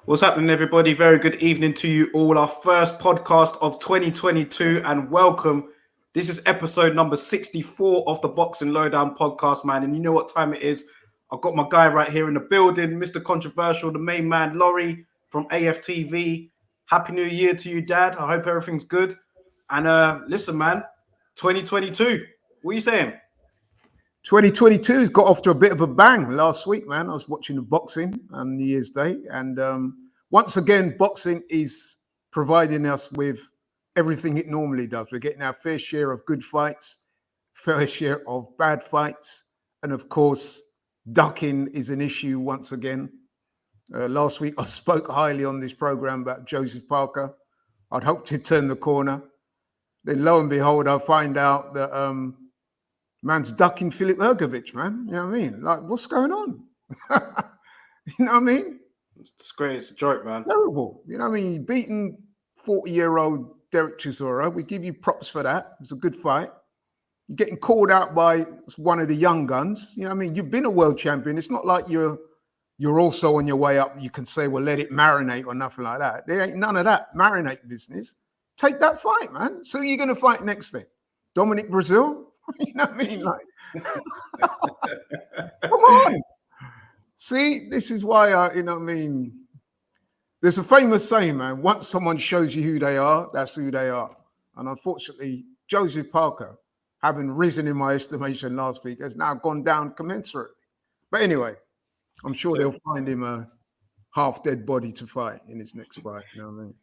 What's happening, everybody? Very good evening to you all. Our first podcast of 2022, and welcome. This is episode number 64 of the Boxing Lowdown podcast, man. And you know what time it is? I've got my guy right here in the building, Mr. Controversial, the main man, Laurie from AFTV. Happy New Year to you, Dad. I hope everything's good. And listen, man, 2022. What are you saying? 2022's got off to a bit of a bang last week, man. I was watching the boxing on New Year's Day, and once again, boxing is providing us with everything it normally does. We're getting our fair share of good fights, fair share of bad fights, and of course, ducking is an issue once again. Last week, I spoke highly on this program about Joseph Parker. I'd hoped he'd turn the corner. Then lo and behold, I find out that man's ducking Philipp Hergerich, man. You know what I mean? Like, what's going on? You know what I mean? It's great. It's a joke, man. Terrible. You know what I mean? You're beating 40-year-old Derek Chisora. We give you props for that. It was a good fight. You're getting called out by one of the young guns. You know what I mean? You've been a world champion. It's not like you're also on your way up. You can say, well, let it marinate or nothing like that. There ain't none of that marinate business. Take that fight, man. So you're going to fight next thing. Dominic Brazil? You know what I mean? Like, come on. See, this is why you know what I mean? There's a famous saying, man, once someone shows you who they are, that's who they are. And unfortunately, Joseph Parker, having risen in my estimation last week, has now gone down commensurately. But anyway, I'm sure they'll find him a half-dead body to fight in his next fight. You know what I mean?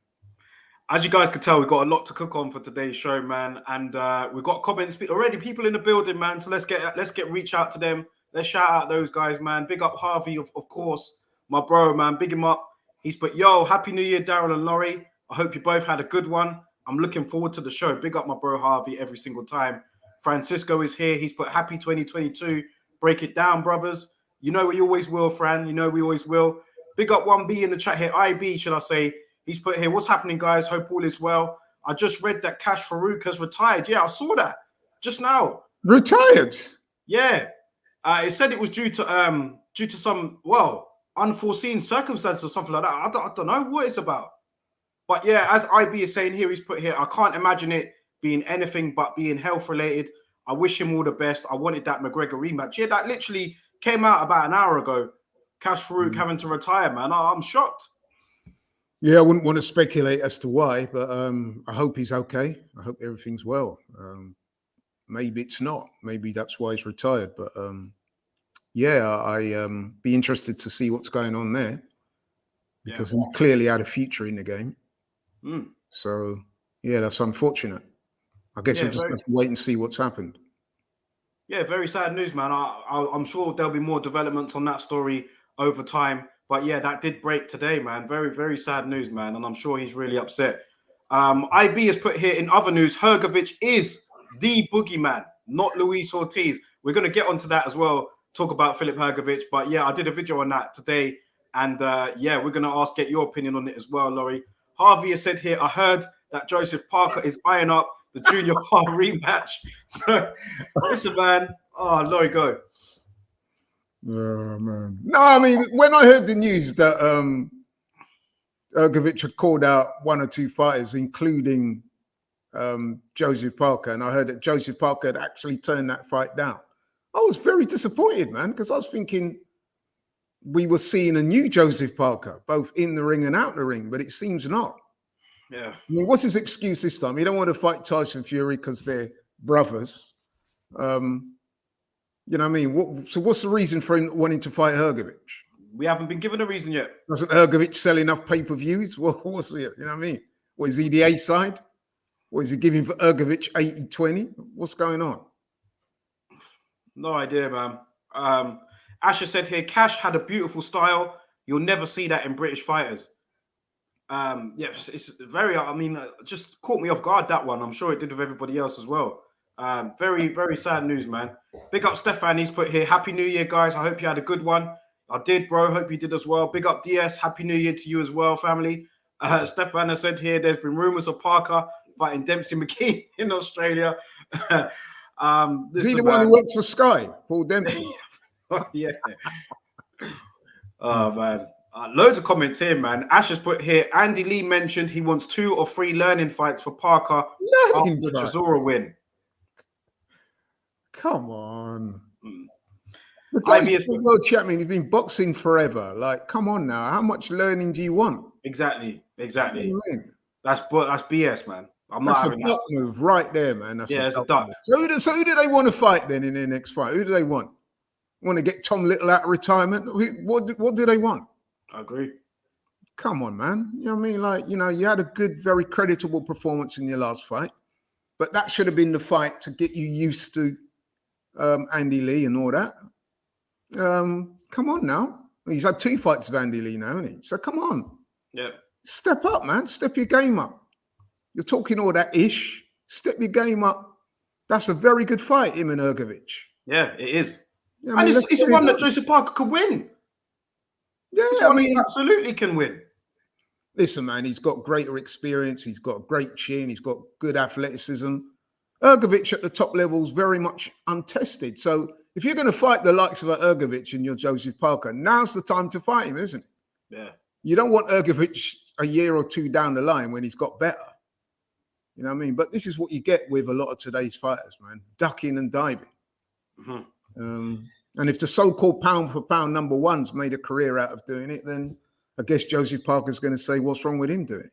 As you guys can tell, we've got a lot to cook on for today's show, man. And we've got comments already, people in the building, man. So let's get reach out to them. Let's shout out those guys, man. Big up Harvey, of course, my bro, man. Big him up. He's put, yo, Happy New Year, Daryl and Laurie. I hope you both had a good one. I'm looking forward to the show. Big up my bro Harvey every single time. Francisco is here. He's put Happy 2022. Break it down, brothers. You know we always will, Fran. You know we always will. Big up 1B in the chat here. IB, should I say. He's put here, what's happening, guys? Hope all is well. I just read that Cash Farouk has retired. Yeah, I saw that just now. Retired? Yeah. It said it was due to some, unforeseen circumstances or something like that. I don't know what it's about. But yeah, as IB is saying here, he's put here, I can't imagine it being anything but being health-related. I wish him all the best. I wanted that McGregor rematch. Yeah, that literally came out about an hour ago. Cash Farouk having to retire, man. I'm shocked. Yeah, I wouldn't want to speculate as to why, but I hope he's okay. I hope everything's well. Maybe it's not. Maybe that's why he's retired. But yeah, I be interested to see what's going on there because he clearly had a future in the game. So yeah, that's unfortunate. I guess we'll just have to wait and see what's happened. Yeah, very sad news, man. I'm sure there'll be more developments on that story over time. But yeah, that did break today, man. Very, very sad news, man. And I'm sure he's really upset. IB has put here in other news, Hrgovic is the boogeyman, not Luis Ortiz. We're going to get onto that as well, talk about Philipp Hergerich. But yeah, I did a video on that today. And yeah, we're going to get your opinion on it as well, Laurie. Harvey has said here, I heard that Joseph Parker is eyeing up the Junior Farm rematch. So listen, man. Oh, Laurie, go. Oh, man. No, I mean, when I heard the news that Hrgovic had called out one or two fighters, including Joseph Parker, and I heard that Joseph Parker had actually turned that fight down, I was very disappointed, man, because I was thinking we were seeing a new Joseph Parker, both in the ring and out the ring, but it seems not. Yeah. I mean, what's his excuse this time? He don't want to fight Tyson Fury because they're brothers. You know what I mean? So what's the reason for him wanting to fight Hrgovic? We haven't been given a reason yet. Doesn't Hrgovic sell enough pay-per-views? What's it? You know what I mean? Or is he the A side? Or is he giving for Hrgovic 80-20? What's going on? No idea, man. Asher said here, Cash had a beautiful style. You'll never see that in British fighters. Yes, it's very, I mean, just caught me off guard, that one. I'm sure it did with everybody else as well. Very, very sad news, man. Big up Stefan. He's put here, Happy New Year, guys. I hope you had a good one. I did, bro. Hope you did as well. Big up DS. Happy New Year to you as well, family. Stefan has said here, there's been rumors of Parker fighting Dempsey McKee in Australia. Is he the one who works for Sky, Paul Dempsey? Yeah. Oh, man. Loads of comments here, man. Ash has put here, Andy Lee mentioned he wants 2 or 3 learning fights for Parker after the Chisora win. Come on. Mm. The guy's the world champion. He's been boxing forever. Like, come on now. How much learning do you want? Exactly. You know what I mean? That's BS, man. That's a duck move right there, man. That's a duck. So who do they want to fight then in their next fight? Who do they want? Want to get Tom Little out of retirement? What do they want? I agree. Come on, man. You know what I mean? Like, you had a good, very creditable performance in your last fight, but that should have been the fight to get you used to Andy Lee and all that. Come on now. He's had 2 fights with Andy Lee now, hasn't he? So come on. Yeah. Step up, man. Step your game up. You're talking all that ish. Step your game up. That's a very good fight, him and Hrgovic. Yeah, it is. Yeah, and it's one that Joseph Parker could win. Yeah, he absolutely can win. Listen, man, he's got greater experience. He's got a great chin. He's got good athleticism. Hrgovic at the top level is very much untested. So if you're going to fight the likes of Hrgovic and you're Joseph Parker, now's the time to fight him, isn't it? Yeah. You don't want Hrgovic a year or 2 down the line when he's got better. You know what I mean? But this is what you get with a lot of today's fighters, man. Ducking and diving. Mm-hmm. And if the so-called pound for pound number one's made a career out of doing it, then I guess Joseph Parker's going to say, what's wrong with him doing it?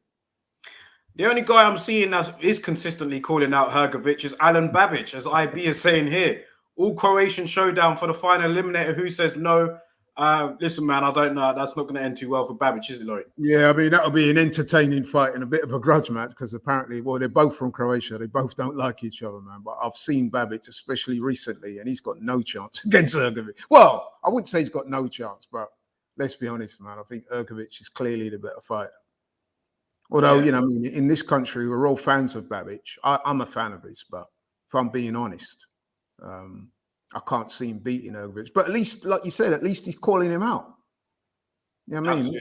The only guy I'm seeing that is consistently calling out Hrgovic is Alan Babic, as IB is saying here. All Croatian showdown for the final eliminator. Who says no? Listen, man, I don't know. That's not going to end too well for Babic, is it, Laurie? Yeah, I mean, that'll be an entertaining fight and a bit of a grudge match because apparently, well, they're both from Croatia. They both don't like each other, man. But I've seen Babic, especially recently, and he's got no chance against Hrgovic. Well, I wouldn't say he's got no chance, but let's be honest, man. I think Hrgovic is clearly the better fighter. Although, I mean, in this country, we're all fans of Babic. I'm a fan of his, but if I'm being honest, I can't see him beating Hrgovic. But at least, like you said, at least he's calling him out. You know what I mean?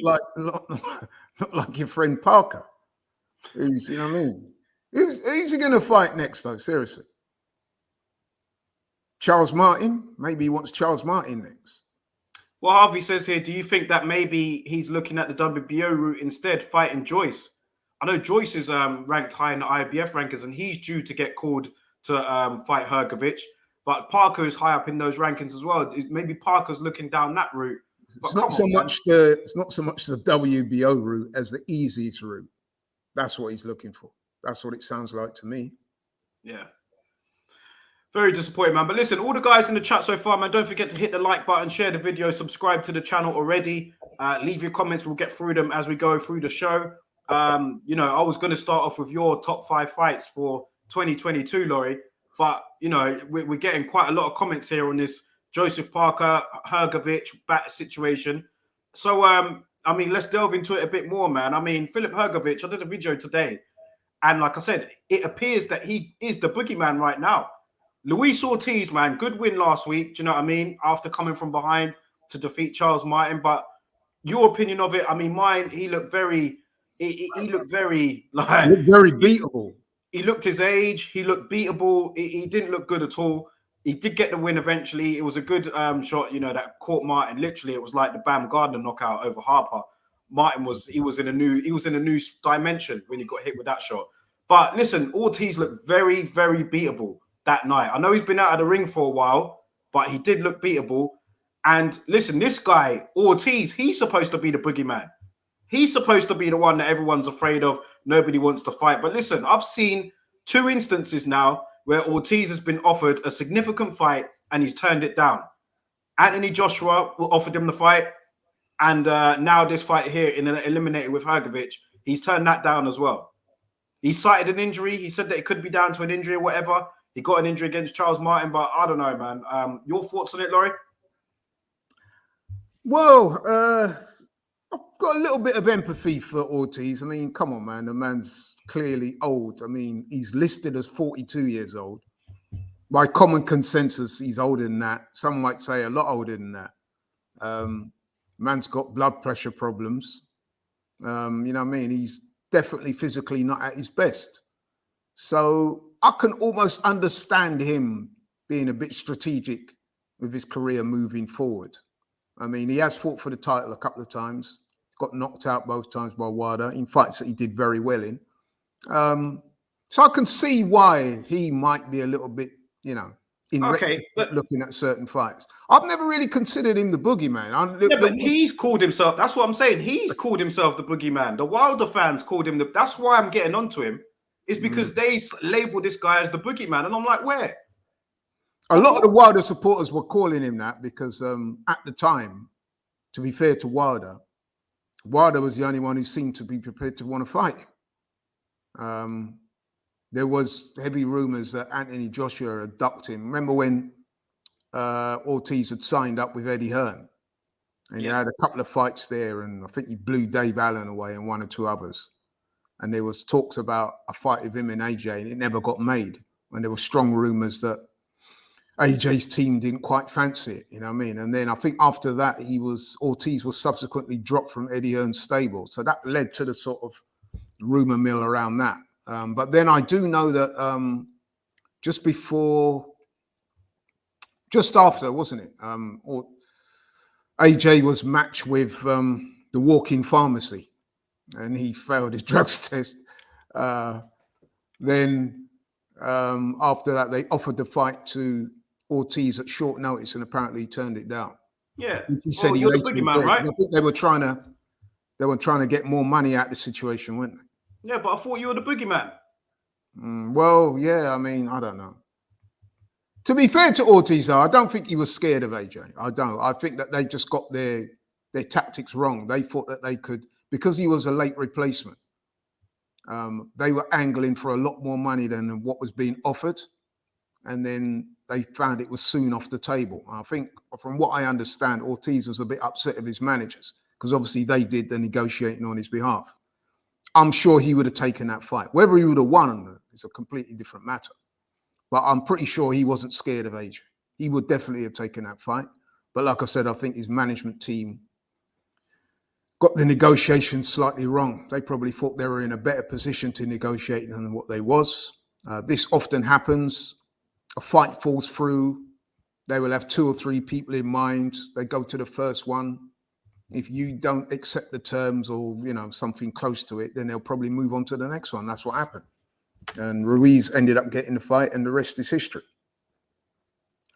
Not like your friend Parker. Who's, you know what I mean? Who's he going to fight next, though? Seriously. Charles Martin? Maybe he wants Charles Martin next. Well, Harvey says here, do you think that maybe he's looking at the WBO route instead, fighting Joyce? I know Joyce is ranked high in the IBF rankings, and he's due to get called to fight Hrgovic. But Parker is high up in those rankings as well. Maybe Parker's looking down that route. It's not so much the WBO route as the easiest route. That's what he's looking for. That's what it sounds like to me. Yeah. Very disappointing, man. But listen, all the guys in the chat so far, man, don't forget to hit the like button, share the video, subscribe to the channel already. Leave your comments. We'll get through them as we go through the show. I was going to start off with your top 5 fights for 2022, Laurie. But, we're getting quite a lot of comments here on this Joseph Parker, Hrgovic situation. So, let's delve into it a bit more, man. I mean, Philipp Hergerich, I did a video today. And like I said, it appears that he is the boogeyman right now. Luis Ortiz, man, good win last week. Do you know what I mean? After coming from behind to defeat Charles Martin. But your opinion of it, I mean, mine, he looked very, he looked very, like... He looked very beatable. He looked his age. He looked beatable. He didn't look good at all. He did get the win eventually. It was a good shot, that caught Martin. Literally, it was like the Bam Gardner knockout over Harper. Martin was in a new dimension when he got hit with that shot. But listen, Ortiz looked very, very beatable that night. I know he's been out of the ring for a while, but he did look beatable. And listen, this guy, Ortiz, he's supposed to be the boogeyman. He's supposed to be the one that everyone's afraid of. Nobody wants to fight. But listen, I've seen 2 instances now where Ortiz has been offered a significant fight and he's turned it down. Anthony Joshua offered him the fight. And now this fight here in an eliminator with Hrgovic, he's turned that down as well. He cited an injury. He said that it could be down to an injury or whatever. He got an injury against Charles Martin, but I don't know, man. Your thoughts on it, Laurie? Well, I've got a little bit of empathy for Ortiz. I mean, come on, man. The man's clearly old. I mean, he's listed as 42 years old. By common consensus, he's older than that. Some might say a lot older than that. Man's got blood pressure problems. You know what I mean? He's definitely physically not at his best. So I can almost understand him being a bit strategic with his career moving forward. I mean, he has fought for the title a couple of times. got knocked out both times by Wilder in fights that he did very well in. So I can see why he might be a little bit, looking at certain fights. I've never really considered him the boogeyman. But he's called himself. That's what I'm saying. He's called himself the boogeyman. The Wilder fans called him that's why I'm getting onto him. Is because they label this guy as the boogeyman, and I'm like, where? A lot of the Wilder supporters were calling him that because at the time, to be fair to Wilder was the only one who seemed to be prepared to want to fight. There was heavy rumors that Anthony Joshua had ducked him. Remember when Ortiz had signed up with Eddie Hearn? And he had a couple of fights there, and I think he blew Dave Allen away and one or two others. And there was talks about a fight with him and AJ, and it never got made. And there were strong rumors that AJ's team didn't quite fancy it, you know what I mean? And then I think after that, Ortiz was subsequently dropped from Eddie Hearn's stable. So that led to the sort of rumor mill around that. But then I do know that just after, wasn't it? AJ was matched with the walk-in pharmacy, and he failed his drugs test. Then after that, they offered the fight to Ortiz at short notice, and apparently he turned it down. Yeah, he said you're the boogeyman, right? I think they were trying to get more money out of the situation, weren't they? Yeah, but I thought you were the boogeyman. Well, yeah, I mean, I don't know. To be fair to Ortiz, though, I don't think he was scared of AJ. I don't. I think that they just got their tactics wrong. They thought that they could, because he was a late replacement, they were angling for a lot more money than what was being offered. And then they found it was soon off the table. I think, from what I understand, Ortiz was a bit upset of his managers because obviously they did the negotiating on his behalf. I'm sure he would have taken that fight. Whether he would have won is a completely different matter. But I'm pretty sure he wasn't scared of AJ. He would definitely have taken that fight. But like I said, I think his management team got the negotiations slightly wrong. They probably thought they were in a better position to negotiate than what they was. This often happens. A fight falls through. They will have 2 or 3 people in mind. They go to the first one. If you don't accept the terms or, something close to it, then they'll probably move on to the next one. That's what happened. And Ruiz ended up getting the fight, and the rest is history.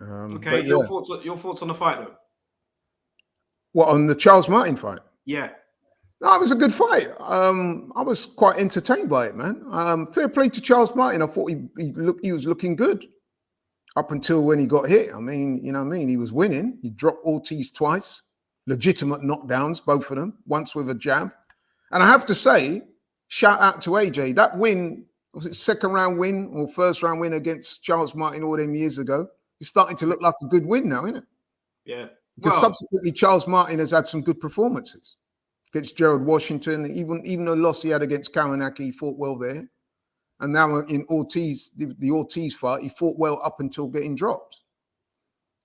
Okay, your thoughts on the fight, though? What, on the Charles Martin fight? Yeah. No, it was a good fight. I was quite entertained by it, man. Fair play to Charles Martin. I thought he was looking good up until when he got hit. I mean, you know what I mean? He was winning. He dropped Ortiz twice. Legitimate knockdowns, both of them, once with a jab. And I have to say, shout out to AJ. That win, was it second round win or first round win against Charles Martin all them years ago? It's starting to look like a good win now, isn't it? Yeah. Because subsequently, Charles Martin has had some good performances against Gerald Washington. Even the loss he had against Kawanaki, he fought well there. And now in Ortiz, the Ortiz fight, he fought well up until getting dropped.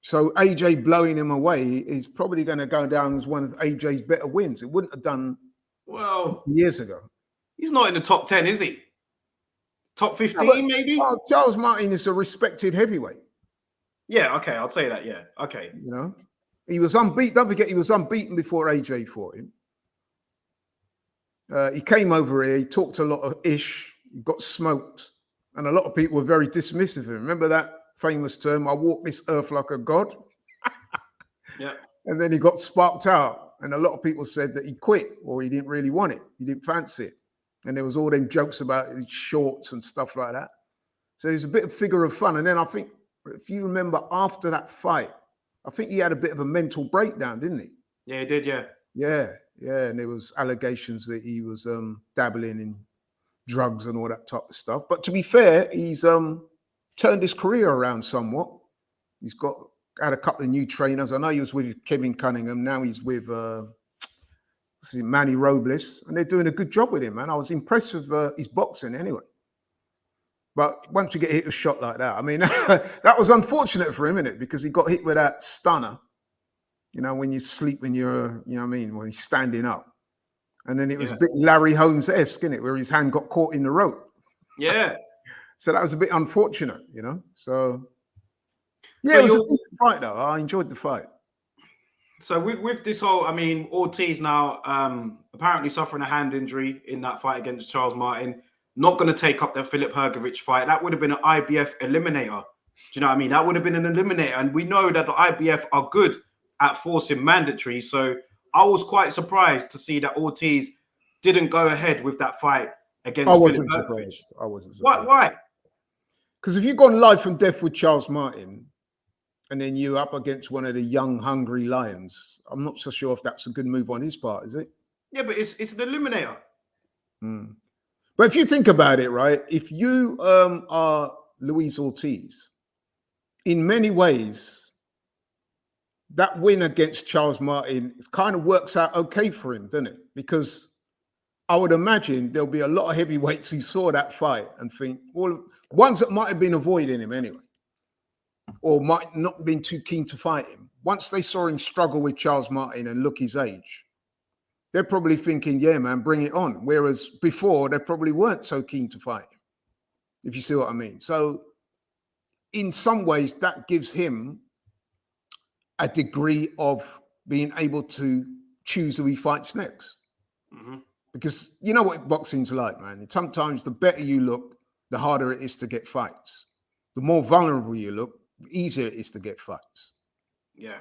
So AJ blowing him away is probably going to go down as one of AJ's better wins. It wouldn't have done years ago. He's not in the top 10, is he? Top 15, maybe? Charles Martin is a respected heavyweight. Yeah, okay, I'll say that, yeah. Okay. He was unbeaten. Don't forget, he was unbeaten before AJ fought him. He came over here, he talked a lot of ish, he got smoked, and a lot of people were very dismissive of him. Remember that famous term, I walk this earth like a god? Yeah. And then he got sparked out, and a lot of people said that he quit or he didn't really want it. He didn't fancy it. And there was all them jokes about his shorts and stuff like that. So he's a bit of figure of fun. And then I think, if you remember, after that fight, I think he had a bit of a mental breakdown, didn't he? Yeah, he did, yeah. Yeah. And there was allegations that he was dabbling in drugs and all that type of stuff. But to be fair, he's turned his career around somewhat. He's had a couple of new trainers. I know he was with Kevin Cunningham. Now he's with Manny Robles, and they're doing a good job with him, man. I was impressed with his boxing anyway. But once you get hit with a shot like that, I mean, that was unfortunate for him, isn't it? Because he got hit with that stunner, when you sleep, when you're, when he's standing up. And then it was a bit Larry Holmes-esque, isn't it? Where his hand got caught in the rope. Yeah. So that was a bit unfortunate, So, yeah, it was a decent fight, though. I enjoyed the fight. So with this whole, I mean, Ortiz now apparently suffering a hand injury in that fight against Charles Martin. Not going to take up the Philipp Hergerich fight. That would have been an IBF eliminator. Do you know what I mean? That would have been an eliminator. And we know that the IBF are good at forcing mandatory. So I was quite surprised to see that Ortiz didn't go ahead with that fight against Philipp Hergerich. I wasn't surprised. Why? Because if you've gone life and death with Charles Martin, and then you're up against one of the young, hungry lions, I'm not so sure if that's a good move on his part, is it? Yeah, but it's an eliminator. But if you think about it, right, if you are Luis Ortiz, in many ways, that win against Charles Martin kind of works out okay for him, doesn't it? Because I would imagine there'll be a lot of heavyweights who saw that fight and think, well, ones that might have been avoiding him anyway, or might not have been too keen to fight him. Once they saw him struggle with Charles Martin and look his age, they're probably thinking, yeah, man, bring it on. Whereas before, they probably weren't so keen to fight him, if you see what I mean. So in some ways, that gives him a degree of being able to choose who he fights next. Because you know what boxing's like, man. Sometimes the better you look, the harder it is to get fights. The more vulnerable you look, the easier it is to get fights. Yeah.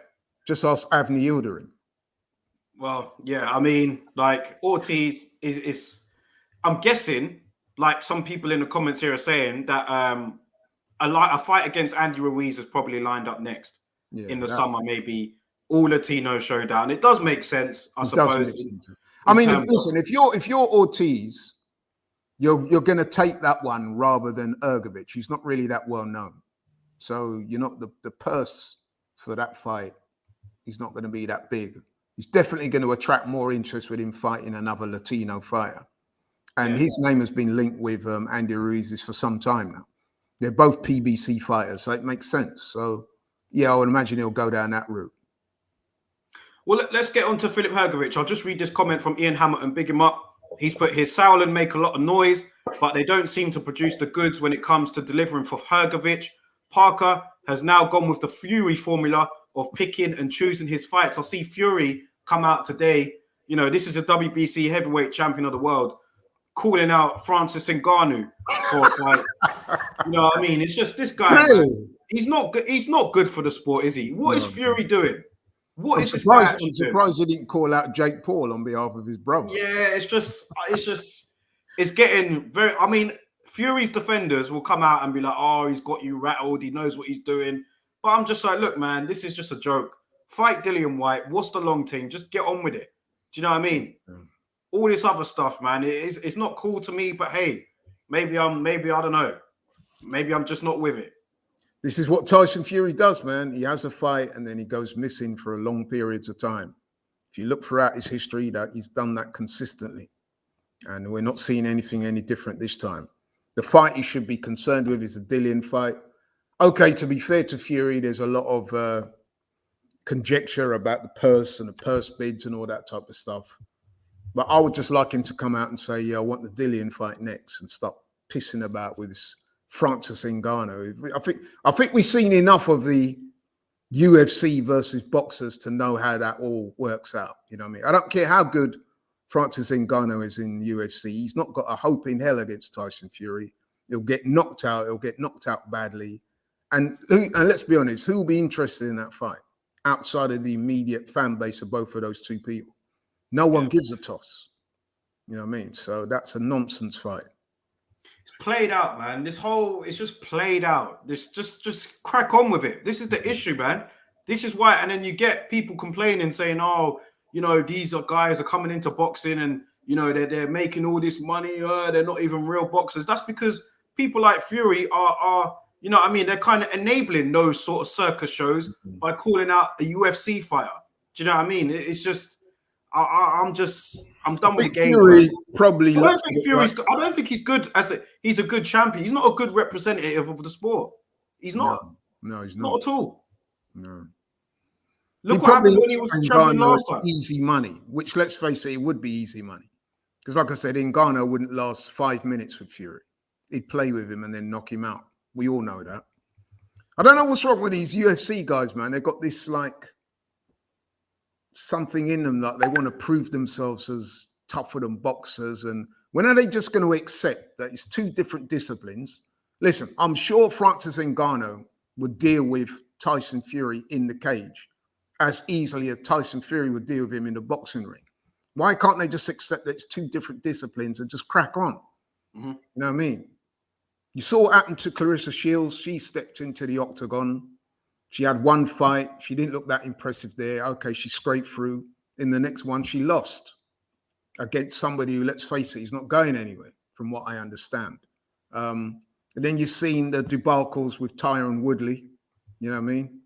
Just ask Avni Yildirim. Well, yeah, I mean, like Ortiz is I'm guessing, like some people in the comments here are saying that a fight against Andy Ruiz is probably lined up next in the summer, maybe all Latino showdown. It does make sense, I suppose. I mean, listen, if you're Ortiz, you're going to take that one rather than Hrgovic. He's not really that well known, so you're not the purse for that fight. He's not going to be that big. He's definitely going to attract more interest with him fighting another Latino fighter. And his name has been linked with Andy Ruiz's for some time now. They're both PBC fighters, so it makes sense. So, yeah, I would imagine he'll go down that route. Well, let's get on to Philipp Hergerich. I'll just read this comment from Ian Hamilton, big him up. He's put here, Sauerland make a lot of noise, but they don't seem to produce the goods when it comes to delivering for Hrgovic. Parker has now gone with the Fury formula of picking and choosing his fights. I see Fury come out today. You know, this is a WBC heavyweight champion of the world, calling out Francis Ngannou for a fight. You know what I mean? It's just this guy. Really? Man, he's not good for the sport, is he? What is Fury doing? What is this I'm surprised he didn't call out Jake Paul on behalf of his brother. Yeah, it's getting very. I mean, Fury's defenders will come out and be like, "Oh, he's got you rattled. He knows what he's doing." But I'm just like, look, man, this is just a joke. Fight Dillian White. What's the long thing? Just get on with it. Do you know what I mean? Yeah. All this other stuff, man, it's not cool to me. But hey, maybe I don't know. Maybe I'm just not with it. This is what Tyson Fury does, man. He has a fight and then he goes missing for a long periods of time. If you look throughout his history, that he's done that consistently. And we're not seeing anything any different this time. The fight he should be concerned with is the Dillian fight. Okay, to be fair to Fury, there's a lot of conjecture about the purse and the purse bids and all that type of stuff. But I would just like him to come out and say, yeah, I want the Dillian fight next and stop pissing about with this Francis Ngannou. I think we've seen enough of the UFC versus boxers to know how that all works out. You know what I mean? I don't care how good Francis Ngannou is in the UFC. He's not got a hope in hell against Tyson Fury. He'll get knocked out. He'll get knocked out badly. And let's be honest, who will be interested in that fight outside of the immediate fan base of both of those two people? No one gives a toss. You know what I mean? So that's a nonsense fight. It's played out, man. It's just played out. Just crack on with it. This is the issue, man. This is why. And then you get people complaining, saying, oh, you know, these guys are coming into boxing and, you know, they're making all this money. They're not even real boxers. That's because people like Fury are you know what I mean? They're kind of enabling those sort of circus shows by calling out a UFC fighter. Do you know what I mean? It's just, I'm done with the game. Fury probably. I don't think he's good he's a good champion. He's not a good representative of the sport. He's not. No, he's not. Not at all. No. Look what happened when he was champion last time. Easy money, which, let's face it, it would be easy money. Because like I said, Ngannou wouldn't last 5 minutes with Fury. He'd play with him and then knock him out. We all know that. I don't know what's wrong with these UFC guys, man. They've got this like something in them that they want to prove themselves as tougher than boxers. And when are they just going to accept that it's two different disciplines? Listen, I'm sure Francis Ngannou would deal with Tyson Fury in the cage as easily as Tyson Fury would deal with him in the boxing ring. Why can't they just accept that it's two different disciplines and just crack on? Mm-hmm. You know what I mean? You saw what happened to Clarissa Shields. She stepped into the octagon. She had one fight. She didn't look that impressive there. Okay, she scraped through. In the next one, she lost against somebody who, let's face it, is not going anywhere, from what I understand. And then you've seen the debacles with Tyron Woodley. You know what I mean?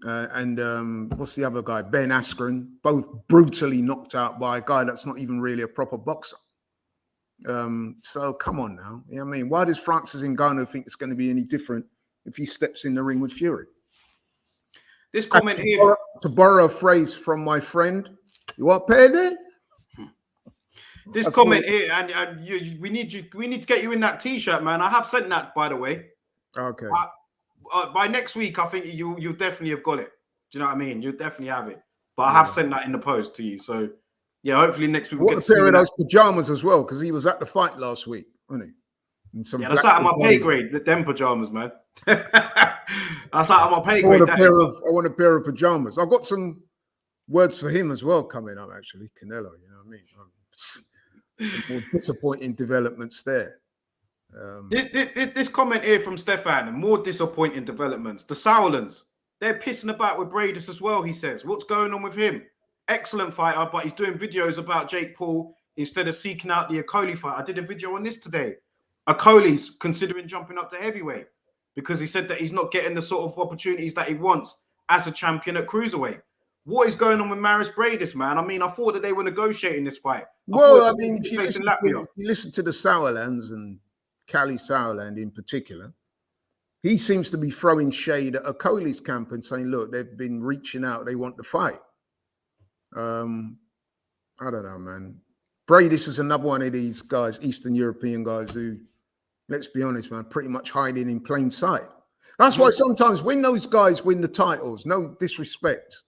And what's the other guy? Ben Askren, both brutally knocked out by a guy that's not even really a proper boxer. So come on now. You know what I mean? Why does Francis Ngannou think it's going to be any different if he steps in the ring with Fury? This comment here, to borrow a phrase from my friend, you want payday? This comment here, and we need to get you in that t-shirt, man. I have sent that, by the way. Okay. By next week, I think you'll definitely have got it. Do you know what I mean? You'll definitely have it. But I have sent that in the post to you. So yeah, hopefully next week we'll get a pair of those pajamas as well, because he was at the fight last week, wasn't he? Yeah, that's out of my pay grade. Them pajamas, man. That's out of my pay grade. I want a pair of pajamas. I've got some words for him as well coming up, actually. Canelo, you know what I mean? Some more disappointing developments there. This comment here from Stefan, more disappointing developments. The Sauerlands, they're pissing about with Bradis as well, he says. What's going on with him? Excellent fighter, but he's doing videos about Jake Paul instead of seeking out the Okolie fight. I did a video on this today. Okolie's considering jumping up to heavyweight because he said that he's not getting the sort of opportunities that he wants as a champion at cruiserweight. What is going on with Maris Bradis, man? I mean, I thought that they were negotiating this fight. I mean, if you listen to the Sauerlands and Cali Sauerland in particular, he seems to be throwing shade at Okolie's camp and saying, look, they've been reaching out. They want to fight. I don't know, man. Bradis is another one of these guys, Eastern European guys who, let's be honest, man, pretty much hiding in plain sight. That's why sometimes when those guys win the titles, no disrespect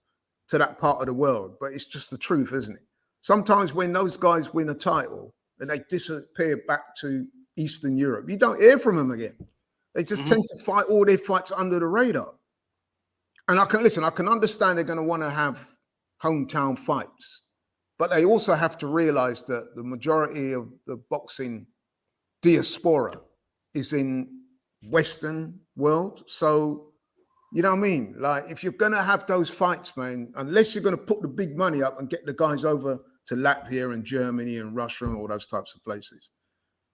to that part of the world, but it's just the truth, isn't it? Sometimes when those guys win a title and they disappear back to Eastern Europe, you don't hear from them again. They just tend to fight all their fights under the radar. And I can understand they're going to want to have hometown fights, but they also have to realize that the majority of the boxing diaspora is in Western world. So, you know what I mean? Like, if you're going to have those fights, man, unless you're going to put the big money up and get the guys over to Latvia and Germany and Russia and all those types of places,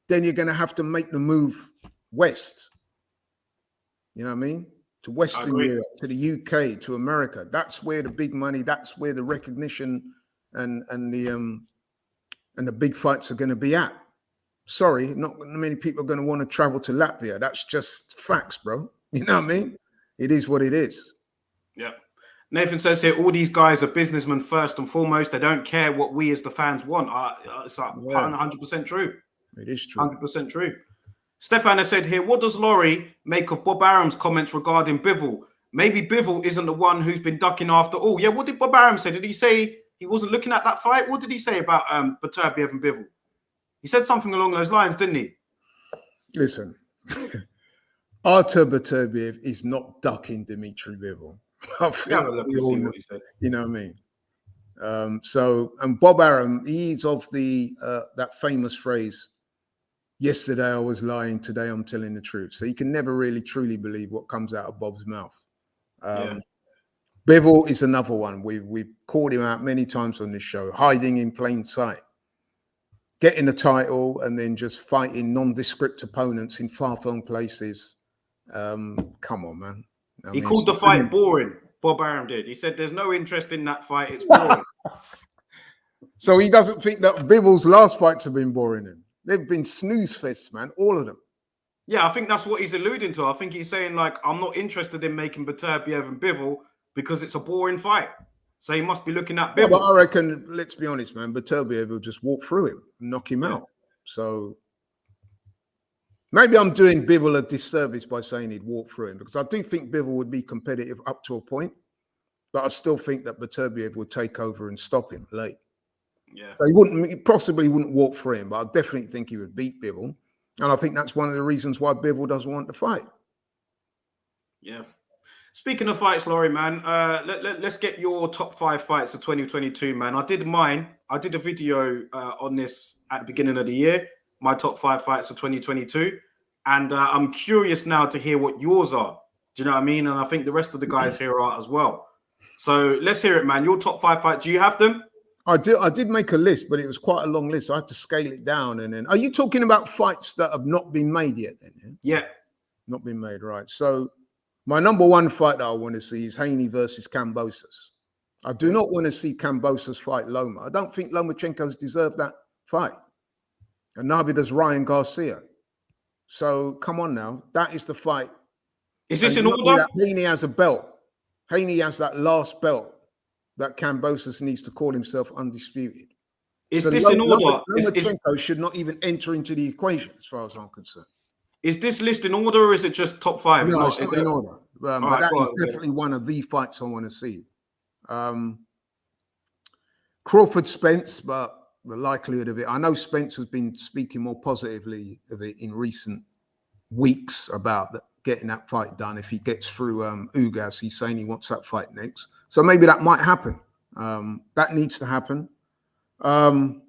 then you're going to have to make the move west. You know what I mean? To Western Europe, to the UK, to America. That's where the big money, that's where the recognition and the big fights are going to be at. Sorry, not many people are going to want to travel to Latvia. That's just facts, bro. You know what I mean? It is what it is. Yeah. Nathan says here, all these guys are businessmen first and foremost. They don't care what we as the fans want. It's like 100% true. It is true. 100% true. Stefan has said here, what does Laurie make of Bob Arum's comments regarding Bivol? Maybe Bivol isn't the one who's been ducking after all. Yeah, what did Bob Arum say? Did he say he wasn't looking at that fight? What did he say about Beterbiev and Bivol? He said something along those lines, didn't he? Listen, Artur Beterbiev is not ducking Dimitri Bivol. What he said. You know what I mean? And Bob Arum, he's of the that famous phrase, yesterday I was lying, today I'm telling the truth. So you can never really truly believe what comes out of Bob's mouth. Bivol is another one. We've called him out many times on this show, hiding in plain sight, getting a title and then just fighting nondescript opponents in far-flung places. Come on, man. He called the fight boring. Bob Arum did. He said there's no interest in that fight. It's boring. So he doesn't think that Bivol's last fights have been boring then. They've been snooze fests, man, all of them. Yeah, I think that's what he's alluding to. I think he's saying, like, I'm not interested in making Beterbiev and Bivol because it's a boring fight. So he must be looking at Bivol. Yeah, but I reckon, let's be honest, man, Beterbiev will just walk through him and knock him out. So maybe I'm doing Bivol a disservice by saying he'd walk through him, because I do think Bivol would be competitive up to a point. But I still think that Beterbiev would take over and stop him late. Yeah. So he possibly wouldn't walk for him, but I definitely think he would beat Bivol. And I think that's one of the reasons why Bivol doesn't want to fight. Yeah. Speaking of fights, Laurie, man, let's get your top 5 fights of 2022, man. I did mine. I did a video on this at the beginning of the year, my top 5 fights of 2022. And I'm curious now to hear what yours are. Do you know what I mean? And I think the rest of the guys here are as well. So let's hear it, man. Your top 5 fights. Do you have them? I did make a list, but it was quite a long list. I had to scale it down. And then, are you talking about fights that have not been made yet? Then, yeah. Not been made, right? So my number 1 fight that I want to see is Haney versus Cambosis. I do not want to see Cambosis fight Loma. I don't think Lomachenko's deserved that fight, and neither does Ryan Garcia. So come on now, that is the fight. Is this in order? Haney has a belt. Haney has that last belt that Cambosis needs to call himself undisputed. Is this in order? Lomachenko should not even enter into the equation, as far as I'm concerned. Is this list in order, or is it just top 5? No, it's not in order. But that is definitely one of the fights I want to see. Crawford Spence, but the likelihood of it, I know Spence has been speaking more positively of it in recent weeks about getting that fight done. If he gets through Ugas, he's saying he wants that fight next. So maybe that might happen. That needs to happen. Then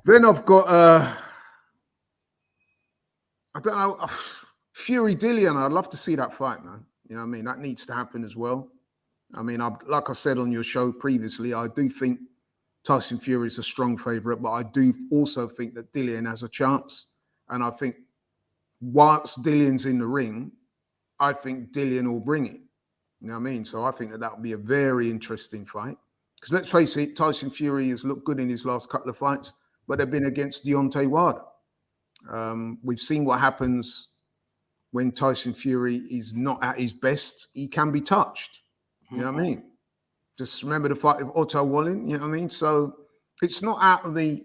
I've got, I don't know, Fury Dillian. I'd love to see that fight, man. You know what I mean? That needs to happen as well. I mean, like I said on your show previously, I do think Tyson Fury is a strong favorite, but I do also think that Dillian has a chance. And I think whilst Dillian's in the ring, I think Dillian will bring it. You know what I mean? So I think that would be a very interesting fight. Because let's face it, Tyson Fury has looked good in his last couple of fights, but they've been against Deontay Wilder. We've seen what happens when Tyson Fury is not at his best. He can be touched. You know what I mean? Just remember the fight with Otto Wallin. You know what I mean? So it's not out of the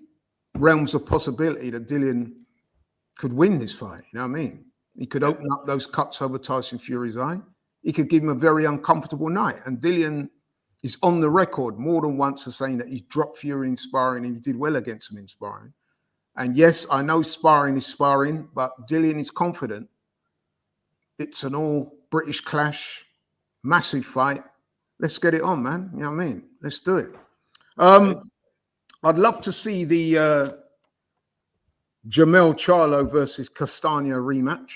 realms of possibility that Dillian could win this fight. You know what I mean? He could open up those cuts over Tyson Fury's eye. He could give him a very uncomfortable night. And Dillian is on the record more than once as saying that he dropped Fury in sparring and he did well against him in sparring. And yes, I know sparring is sparring, but Dillian is confident. It's an all British clash, massive fight. Let's get it on, man. You know what I mean? Let's do it. I'd love to see the Jamel Charlo versus Castagna rematch.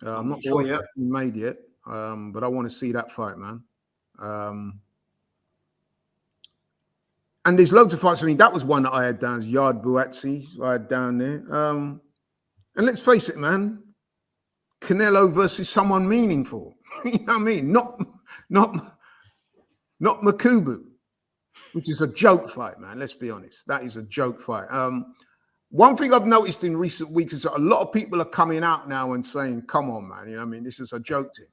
I'm not sure if that's been made yet, but I want to see that fight, man. And there's loads of fights. I mean, that was one that I had down as Yard Buatsi. I had down there. And let's face it, man. Canelo versus someone meaningful. You know what I mean? Not Makubu, which is a joke fight, man. Let's be honest. That is a joke fight. One thing I've noticed in recent weeks is that a lot of people are coming out now and saying, come on, man. You know what I mean? This is a joke thing.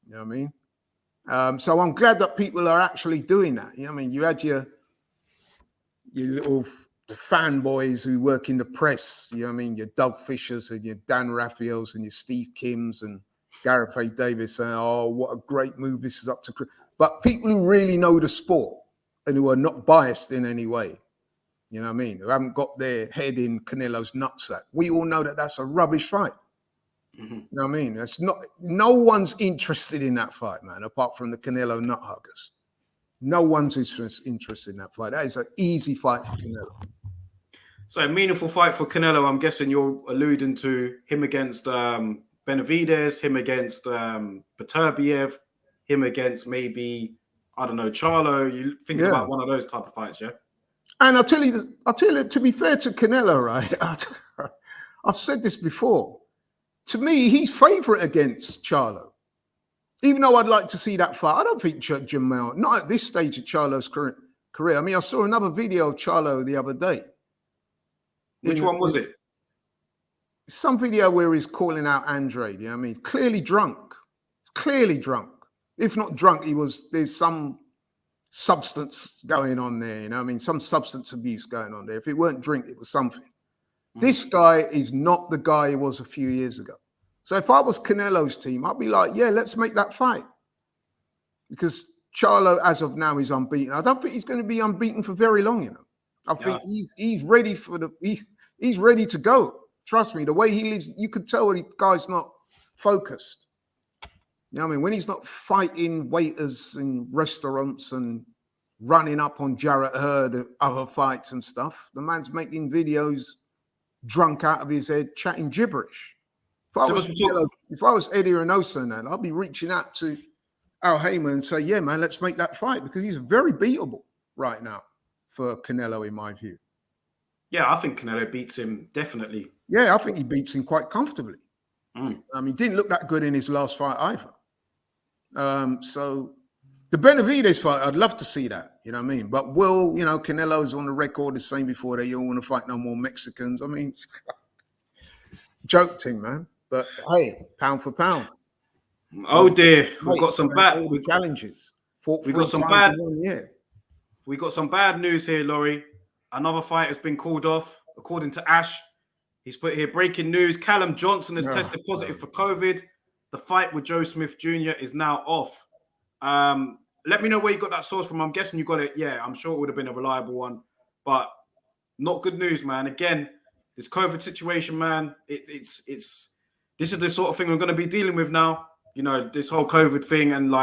You know what I mean? So I'm glad that people are actually doing that. You know what I mean? You had your little fanboys who work in the press. You know what I mean? Your Doug Fishers and your Dan Raphaels and your Steve Kims and Gareth A. Davis saying, oh, what a great move this is up to. But people who really know the sport and who are not biased in any way, you know what I mean, who haven't got their head in Canelo's nutsack, we all know that that's a rubbish fight. Mm-hmm. You know what I mean? That's not. No one's interested in that fight, man, apart from the Canelo nut huggers. No one's interested in that fight. That is an easy fight for Canelo. So a meaningful fight for Canelo. I'm guessing you're alluding to him against Benavidez, him against Beterbiev, him against maybe, I don't know, Charlo. You think about one of those type of fights, yeah? And I'll tell you, to be fair to Canelo, right? I've said this before. To me, he's favourite against Charlo. Even though I'd like to see that fight, I don't think Jamel, not at this stage of Charlo's career. I mean, I saw another video of Charlo the other day. Which one was it? Some video where he's calling out Andre, you know what I mean? Clearly drunk. If not drunk, there's some substance going on there, you know what I mean? Some substance abuse going on there. If it weren't drink, it was something. Mm-hmm. This guy is not the guy he was a few years ago. So if I was Canelo's team, I'd be like, yeah, let's make that fight. because Charlo, as of now, is unbeaten. I don't think he's going to be unbeaten for very long. I think he's ready for he's ready to go. Trust me, the way he lives, you could tell the guy's not focused. You know what I mean? When he's not fighting waiters in restaurants and running up on Jarrett Hurd at other fights and stuff, the man's making videos drunk out of his head, chatting gibberish. If I was Eddie Reynoso and that, I'd be reaching out to Al Heyman and say, yeah, man, let's make that fight, because he's very beatable right now for Canelo, in my view. Yeah, I think Canelo beats him, definitely. Yeah, I think he beats him quite comfortably. He didn't look that good in his last fight either. So the Benavidez fight, I'd love to see that, you know what I mean? But Canelo's on the record as saying before that you don't want to fight no more Mexicans. I mean, joke thing, man. But hey, pound for pound. Oh dear, we've got some bad challenges. We got some bad news here, Laurie. Another fight has been called off, according to Ash. He's put here breaking news: Callum Johnson has tested positive for COVID. The fight with Joe Smith Jr. is now off. Let me know where you got that source from. I'm guessing you got it. Yeah, I'm sure it would have been a reliable one, but not good news, man. Again, this COVID situation, man. This is the sort of thing we're going to be dealing with now. You know, this whole COVID thing, and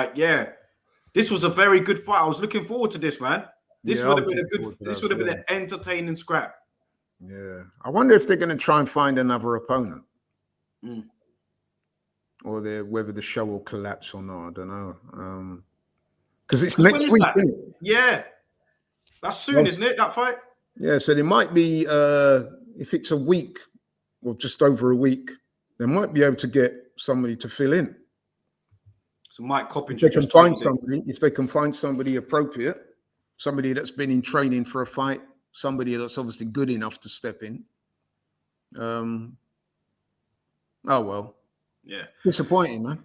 this was a very good fight. I was looking forward to this, man. This would have been an entertaining scrap. Yeah, I wonder if they're going to try and find another opponent, or whether the show will collapse or not. I don't know. Because it's next week, isn't it? Yeah, that's soon, isn't it? That fight. Yeah, so there might be if it's a week or just over a week, they might be able to get somebody to fill in. So Mike Coppinger, if they can find somebody appropriate, somebody that's been in training for a fight, somebody that's obviously good enough to step in. Oh well. Yeah. Disappointing, man.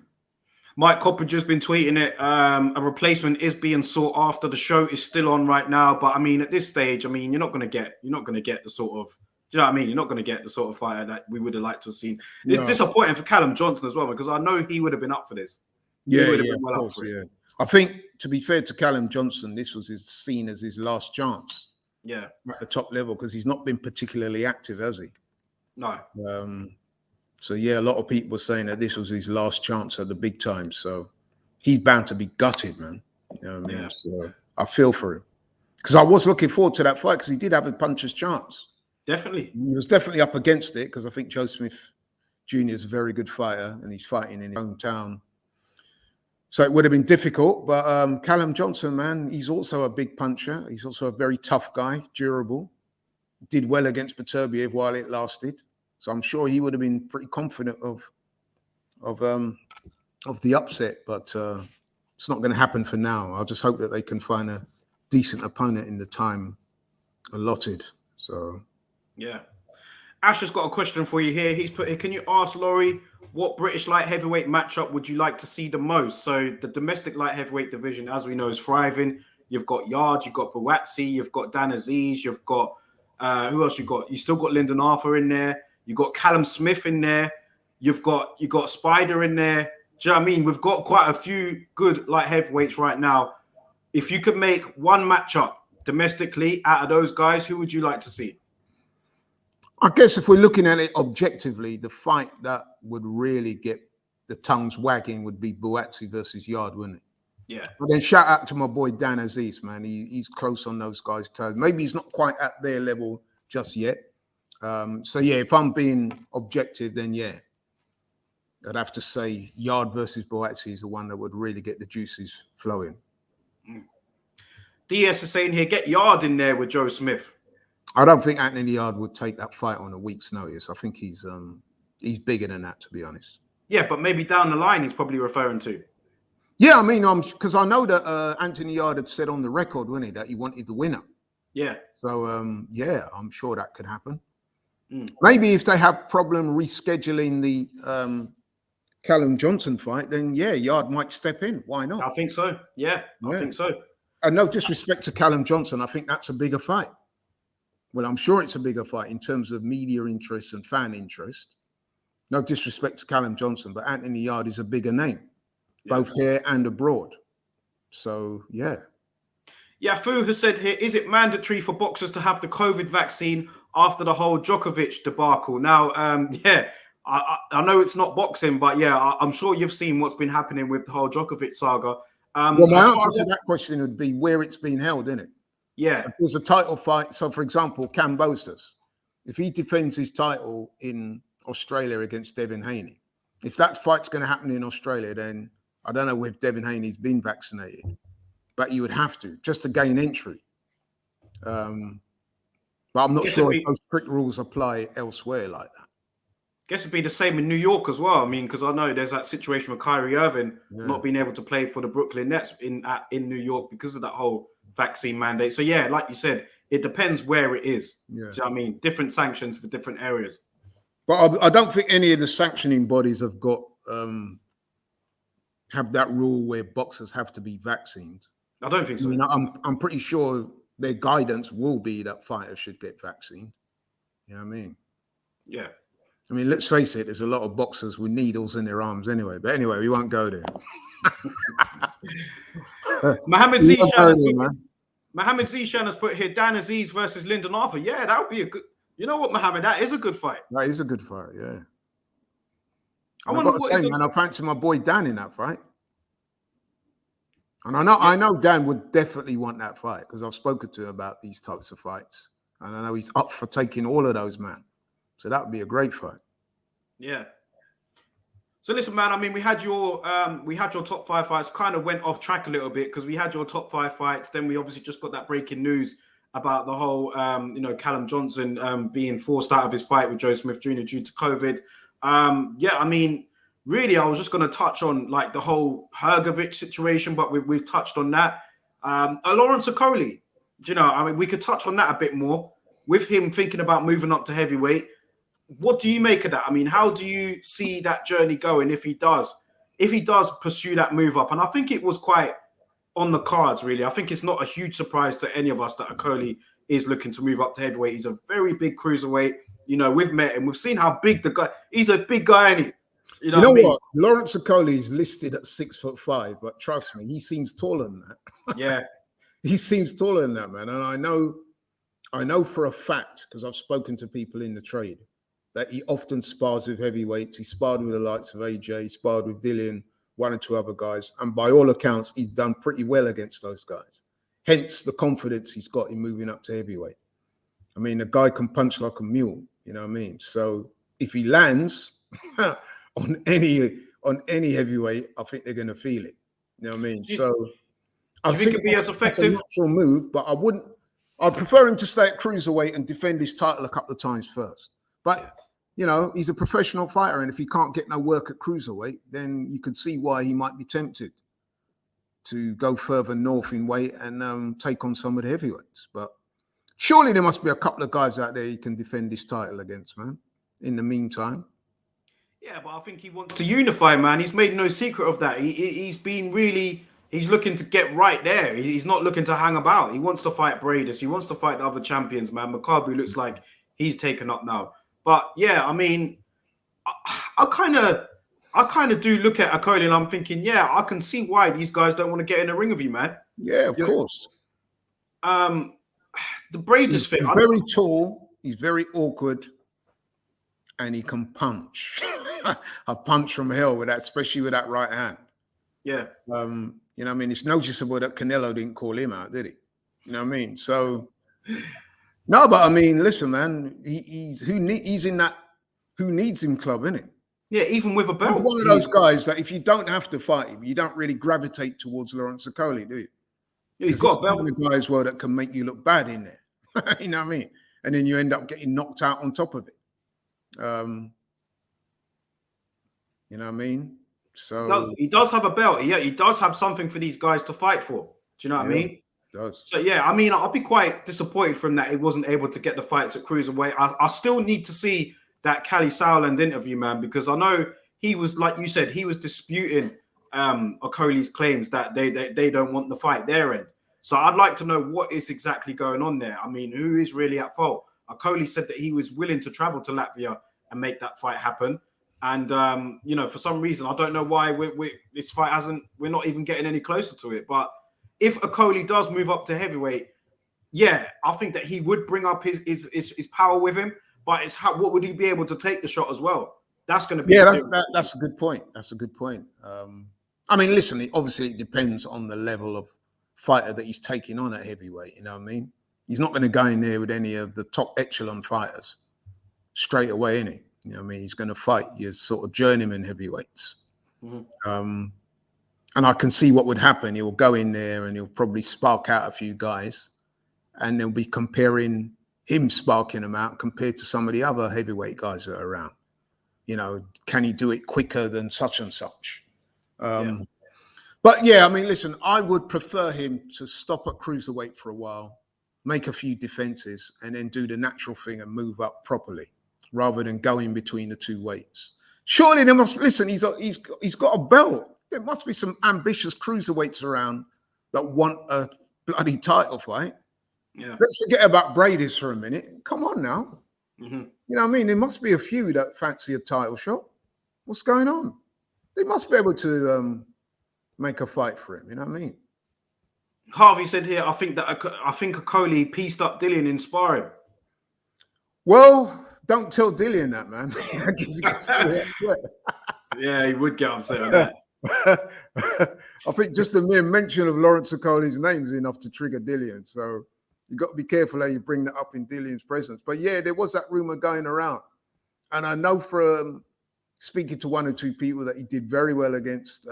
Mike Coppinger's been tweeting it. A replacement is being sought after. The show is still on right now, but I mean, at this stage, I mean, you're not going to get the sort of, do you know what I mean? You're not going to get the sort of fighter that we would have liked to have seen. It's disappointing for Callum Johnson as well, because I know he would have been up for this. I think, to be fair to Callum Johnson, this was seen as his last chance. Yeah, at the top level, because he's not been particularly active, has he? No. So yeah, a lot of people were saying that this was his last chance at the big time. So he's bound to be gutted, man. You know what I mean? So I feel for him, because I was looking forward to that fight, because he did have a puncher's chance. Definitely. He was definitely up against it, because I think Joe Smith Jr. is a very good fighter, and he's fighting in his hometown. So it would have been difficult, but Callum Johnson, man, he's also a big puncher. He's also a very tough guy, durable. Did well against Beterbiev while it lasted. So I'm sure he would have been pretty confident of the upset, but it's not going to happen for now. I'll just hope that they can find a decent opponent in the time allotted. So yeah. Ash has got a question for you here. He's put here, can you ask Laurie, what British light heavyweight matchup would you like to see the most? So the domestic light heavyweight division, as we know, is thriving. You've got Yard, you've got Buatsi, you've got Dan Aziz, you've got who else you got? You still got Lyndon Arthur in there. You got Callum Smith in there. You got Spider in there. Do you know what I mean? We've got quite a few good light heavyweights right now. If you could make one matchup domestically out of those guys, who would you like to see? I guess if we're looking at it objectively, the fight that would really get the tongues wagging would be Buatsi versus Yard, wouldn't it? Yeah. But then shout out to my boy Dan Aziz, man. He's close on those guys' toes. Maybe he's not quite at their level just yet. So yeah, if I'm being objective, then yeah, I'd have to say Yard versus Buatsi is the one that would really get the juices flowing. DS is saying here, get Yard in there with Joe Smith. I don't think Anthony Yard would take that fight on a week's notice. I think he's bigger than that, to be honest. Yeah, but maybe down the line he's probably referring to. Yeah, I mean, because I know that Anthony Yard had said on the record, wasn't he, that he wanted the winner. Yeah. So yeah, I'm sure that could happen. Maybe if they have problem rescheduling the Callum Johnson fight, then yeah, Yard might step in. Why not? I think so. Yeah, I think so. And no disrespect to Callum Johnson, I think that's a bigger fight. Well, I'm sure it's a bigger fight in terms of media interest and fan interest. No disrespect to Callum Johnson, but Anthony Yard is a bigger name, both here and abroad. So yeah. Yeah, Fu has said here, is it mandatory for boxers to have the COVID vaccine after the whole Djokovic debacle? Now, yeah, I know it's not boxing, but yeah, I'm sure you've seen what's been happening with the whole Djokovic saga. Well, my answer to that question would be where it's been held, isn't it? Yeah. So if there's a title fight. So, for example, Cambosis, if he defends his title in Australia against Devin Haney, if that fight's going to happen in Australia, then I don't know if Devin Haney's been vaccinated, but you would have to just to gain entry. But I'm not sure if those strict rules apply elsewhere like that. Guess it'd be the same in New York as well. I mean, because I know there's that situation with Kyrie Irving not being able to play for the Brooklyn Nets in New York because of that whole vaccine mandate. So yeah, like you said, it depends where it is. Yeah. Do you know what I mean? Different sanctions for different areas. But I don't think any of the sanctioning bodies have got have that rule where boxers have to be vaccinated. I don't think so. I mean, I'm pretty sure their guidance will be that fighters should get vaccinated. You know what I mean? Yeah. I mean, let's face it, there's a lot of boxers with needles in their arms anyway. But anyway, we won't go there. Mohammed Zishan has put here Dan Aziz versus Lyndon Arthur. Yeah, that would be a good. You know what, Mohammed? That is a good fight. That is a good fight, yeah. I've got to say, man, I fancy my boy Dan in that fight. And I know Dan would definitely want that fight because I've spoken to him about these types of fights. And I know he's up for taking all of those, man. So that would be a great fight. Yeah. So listen, man, I mean, we had your top 5 fights, kind of went off track a little bit because we had your top 5 fights. Then we obviously just got that breaking news about the whole, Callum Johnson being forced out of his fight with Joe Smith Jr. due to COVID. Yeah, I mean, really, I was just going to touch on like the whole Hrgovic situation, but we've touched on that. Lawrence Okoli, I mean, we could touch on that a bit more with him thinking about moving up to heavyweight. What do you make of that? I mean, how do you see that journey going if he does pursue that move up? And I think it was quite on the cards, really. I think it's not a huge surprise to any of us that Okoli is looking to move up to heavyweight. He's a very big cruiserweight. We've met him. We've seen how big the guy. He's a big guy, ain't he? You know what? Lawrence Okoli is listed at 6'5", but trust me, he seems taller than that. Yeah, he seems taller than that, man. And I know for a fact because I've spoken to people in the trade that he often spars with heavyweights. He sparred with the likes of AJ, sparred with Dillian, 1 or 2 other guys, and by all accounts, he's done pretty well against those guys. Hence the confidence he's got in moving up to heavyweight. I mean, the guy can punch like a mule. You know what I mean? So if he lands on any heavyweight, I think they're going to feel it. You know what I mean? I think it'd be as effective. It's a natural move, but I'd prefer him to stay at cruiserweight and defend his title a couple of times first. But he's a professional fighter, and if he can't get no work at cruiserweight, then you could see why he might be tempted to go further north in weight and take on some of the heavyweights. But surely there must be a couple of guys out there he can defend his title against, man, in the meantime. Yeah, but I think he wants to unify, man. He's made no secret of that. He's looking to get right there. He's not looking to hang about. He wants to fight Bradis. He wants to fight the other champions, man. Makabu looks like he's taken up now. But yeah, I mean, I kind of do look at Okoli and I'm thinking, yeah, I can see why these guys don't want to get in the ring with you, man. Yeah, of course. The Bradis thing. He's very tall. He's very awkward, and he can punch. A punch from hell with that, especially with that right hand. Yeah. I mean, it's noticeable that Canelo didn't call him out, did he? You know what I mean? So, no, but I mean, listen, man, he's in that who needs him club, isn't it? Yeah, even with a belt. He's one of those guys that if you don't have to fight him, you don't really gravitate towards Lawrence Okoli, do you? Yeah, he's got a belt. One of the guys well that can make you look bad in there. You know what I mean? And then you end up getting knocked out on top of it. You know what I mean? So he does have a belt. Yeah, he does have something for these guys to fight for. Do you know what I mean? Does. So yeah, I mean, I'll be quite disappointed from that. He wasn't able to get the fights at cruiserweight. I still need to see that Cali Sauerland interview, man, because I know he was, like you said, he was disputing Okoli's claims that they don't want the fight their end. So I'd like to know what is exactly going on there. I mean, who is really at fault? Okoli said that he was willing to travel to Latvia and make that fight happen. And for some reason, I don't know why this fight we're not even getting any closer to it. But if Okolie does move up to heavyweight, yeah, I think that he would bring up his power with him. But it's what would he be able to take the shot as well? That's going to be that's a good point. That's a good point. I mean, listen, obviously it depends on the level of fighter that he's taking on at heavyweight. You know what I mean? He's not going to go in there with any of the top echelon fighters straight away, innit? You know what I mean? He's going to fight your sort of journeyman heavyweights. Mm-hmm. And I can see what would happen. He'll go in there and he'll probably spark out a few guys, and they'll be comparing him sparking them out compared to some of the other heavyweight guys that are around. You know, can he do it quicker than such and such? But yeah, I mean, listen, I would prefer him to stop at cruiserweight for a while, make a few defenses, and then do the natural thing and move up properly, rather than going between the two weights. Surely there must, listen, he's got a belt. There must be some ambitious cruiserweights around that want a bloody title fight. Yeah. Let's forget about Brady's for a minute. Come on now. Mm-hmm. You know what I mean? There must be a few that fancy a title shot. What's going on? They must be able to make a fight for him. You know what I mean? Harvey said here, I think Okolie pieced up Dillian in sparring. Well, don't tell Dillian that, man. Yeah, he would get upset on that. I think just the mere mention of Lawrence Okolie's name is enough to trigger Dillian. So you got to be careful how you bring that up in Dillian's presence. But yeah, there was that rumor going around. And I know from speaking to one or two people that he did very well against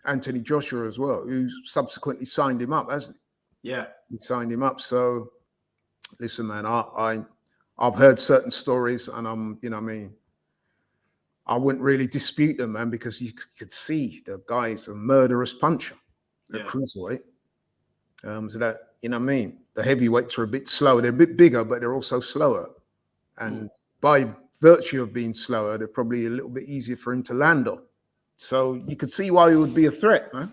Anthony Joshua as well, who subsequently signed him up, hasn't he? Yeah. He signed him up. So listen, man, I've heard certain stories, and you know what I mean, I wouldn't really dispute them, man, because you could see the guy's a murderous puncher at cruiserweight. So that, you know what I mean, the heavyweights are a bit slower. They're a bit bigger, but they're also slower. And by virtue of being slower, they're probably a little bit easier for him to land on. So you could see why he would be a threat, man.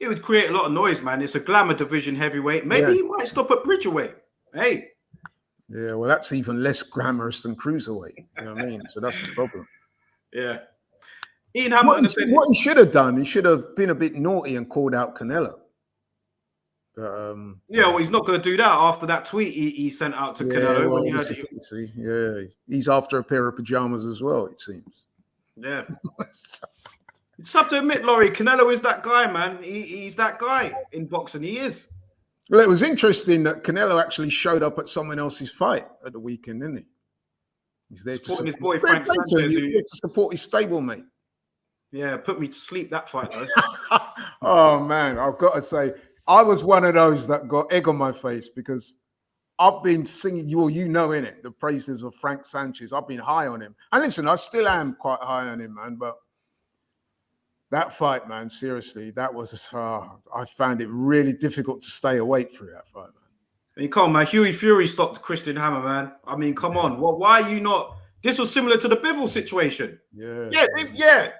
It would create a lot of noise, man. It's a glamour division heavyweight. Maybe he might stop at bridgerweight. Hey. Yeah, well, that's even less glamorous than cruiserweight. You know what I mean? So that's the problem. Yeah. Ian Hamilton said what he should have done, he should have been a bit naughty and called out Canelo. Well, he's not going to do that after that tweet he sent out to Canelo. Well, when he see, he's after a pair of pajamas as well, it seems. Yeah. You just have to admit, Laurie, Canelo is that guy, man. He's that guy in boxing. He is. Well, it was interesting that Canelo actually showed up at someone else's fight at the weekend, didn't he? He's there supporting his boy Frank Sanchez. He's there to support his stablemate. Yeah, put me to sleep that fight, though. Oh, man, I've got to say, I was one of those that got egg on my face because I've been singing, you know, innit, the praises of Frank Sanchez. I've been high on him. And listen, I still am quite high on him, man, but that fight, man, seriously, that was, I found it really difficult to stay awake through that fight, man. I mean, come on, man. Huey Fury stopped Christian Hammer, man. I mean, come on. Why are you not? This was similar to the Bivol situation. Yeah.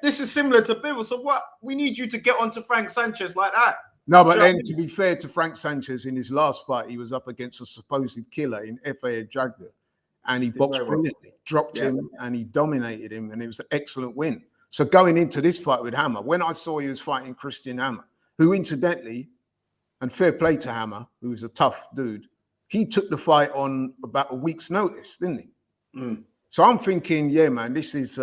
This is similar to Bivol. So what? We need you to get onto Frank Sanchez like that. No, but then to be fair to Frank Sanchez, in his last fight, he was up against a supposed killer in F.A. Hrgovic, and he boxed brilliantly, dropped him, and he dominated him, and it was an excellent win. So going into this fight with Hammer, when I saw he was fighting Christian Hammer, who incidentally, and fair play to Hammer, who was a tough dude, he took the fight on about a week's notice, didn't he? Mm. So I'm thinking, yeah, man, this is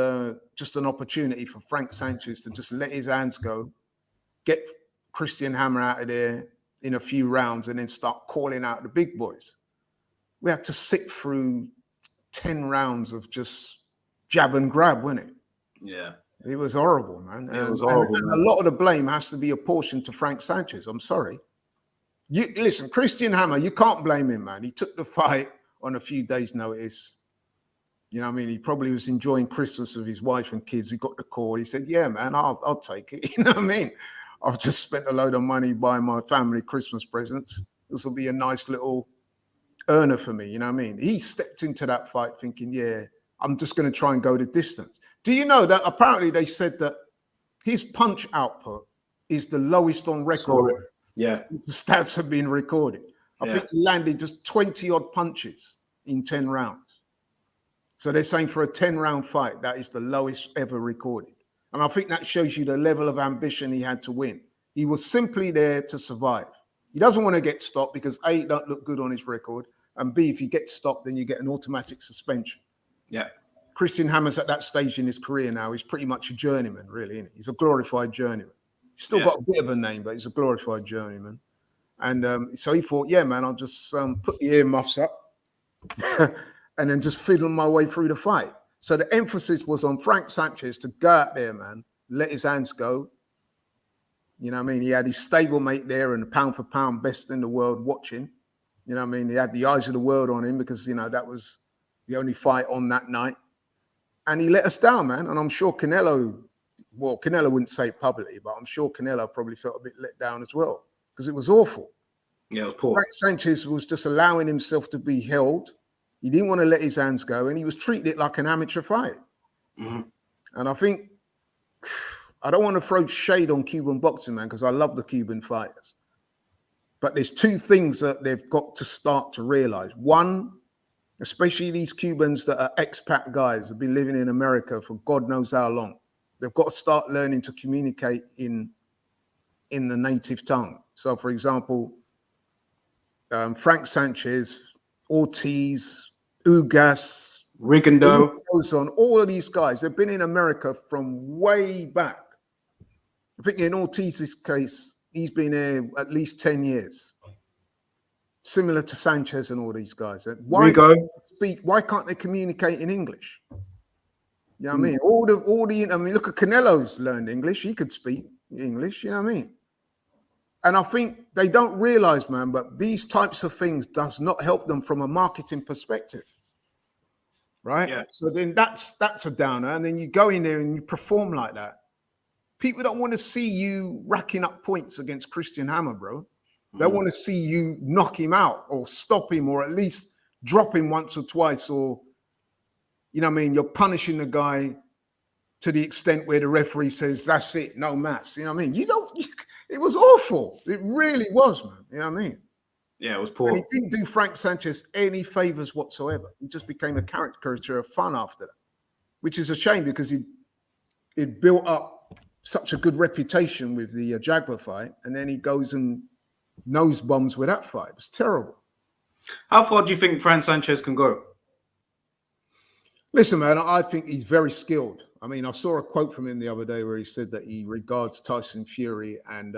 just an opportunity for Frank Sanchez to just let his hands go, get Christian Hammer out of there in a few rounds, and then start calling out the big boys. We had to sit through 10 rounds of just jab and grab, wasn't it? Yeah. It was horrible, man. It was horrible. And a lot of the blame has to be apportioned to Frank Sanchez. I'm sorry. Listen, Christian Hammer, you can't blame him, man. He took the fight on a few days' notice. You know what I mean? He probably was enjoying Christmas with his wife and kids. He got the call. He said, yeah, man, I'll take it. You know what I mean? I've just spent a load of money buying my family Christmas presents. This will be a nice little earner for me. You know what I mean? He stepped into that fight thinking, yeah, I'm just going to try and go the distance. Do you know that apparently they said that his punch output is the lowest on record? Yeah. The stats have been recorded. I think he landed just 20 odd punches in 10 rounds. So they're saying for a 10-round fight, that is the lowest ever recorded. And I think that shows you the level of ambition he had to win. He was simply there to survive. He doesn't want to get stopped because A, it don't look good on his record, and B, if you get stopped, then you get an automatic suspension. Yeah. Christian Hammer's at that stage in his career now. He's pretty much a journeyman, really, isn't he? He's a glorified journeyman. He's still got a bit of a name, but he's a glorified journeyman. And so he thought, yeah, man, I'll just put the earmuffs up and then just fiddle my way through the fight. So the emphasis was on Frank Sanchez to go out there, man, let his hands go. You know what I mean? He had his stablemate there and the pound for pound best in the world watching. You know what I mean? He had the eyes of the world on him because, you know, that was the only fight on that night. And he let us down, man. And I'm sure Canelo wouldn't say it publicly, but I'm sure Canelo probably felt a bit let down as well because it was awful. Yeah, it was poor. Frank Sanchez was just allowing himself to be held. He didn't want to let his hands go, and he was treated like an amateur fight. Mm-hmm. And I think, I don't want to throw shade on Cuban boxing, man, because I love the Cuban fighters. But there's two things that they've got to start to realize. One, especially these Cubans that are expat guys who've been living in America for God knows how long. They've got to start learning to communicate in the native tongue. So, for example, Frank Sanchez, Ortiz, Ugas, Rigondeaux, all of these guys, they've been in America from way back. I think in Ortiz's case, he's been here at least 10 years. Similar to Sanchez and all these guys. Why can't they communicate in English? You know what I mean? I mean, look at Canelo's learned English. He could speak English, you know what I mean? And I think they don't realize, man, but these types of things does not help them from a marketing perspective. Right? Yeah. So then that's a downer. And then you go in there and you perform like that. People don't want to see you racking up points against Christian Hammer, bro. They want to see you knock him out or stop him or at least drop him once or twice, or, you know what I mean? You're punishing the guy to the extent where the referee says, that's it, no mass. You know what I mean? It was awful. It really was, man. You know what I mean? Yeah, it was poor. And he didn't do Frank Sanchez any favors whatsoever. He just became a caricature of fun after that, which is a shame because he built up such a good reputation with the Jaguar fight, and then he goes and nose bombs with that fight. It was terrible. How far do you think Frank Sanchez can go? Listen, man, I think he's very skilled. I mean, I saw a quote from him the other day where he said that he regards Tyson Fury and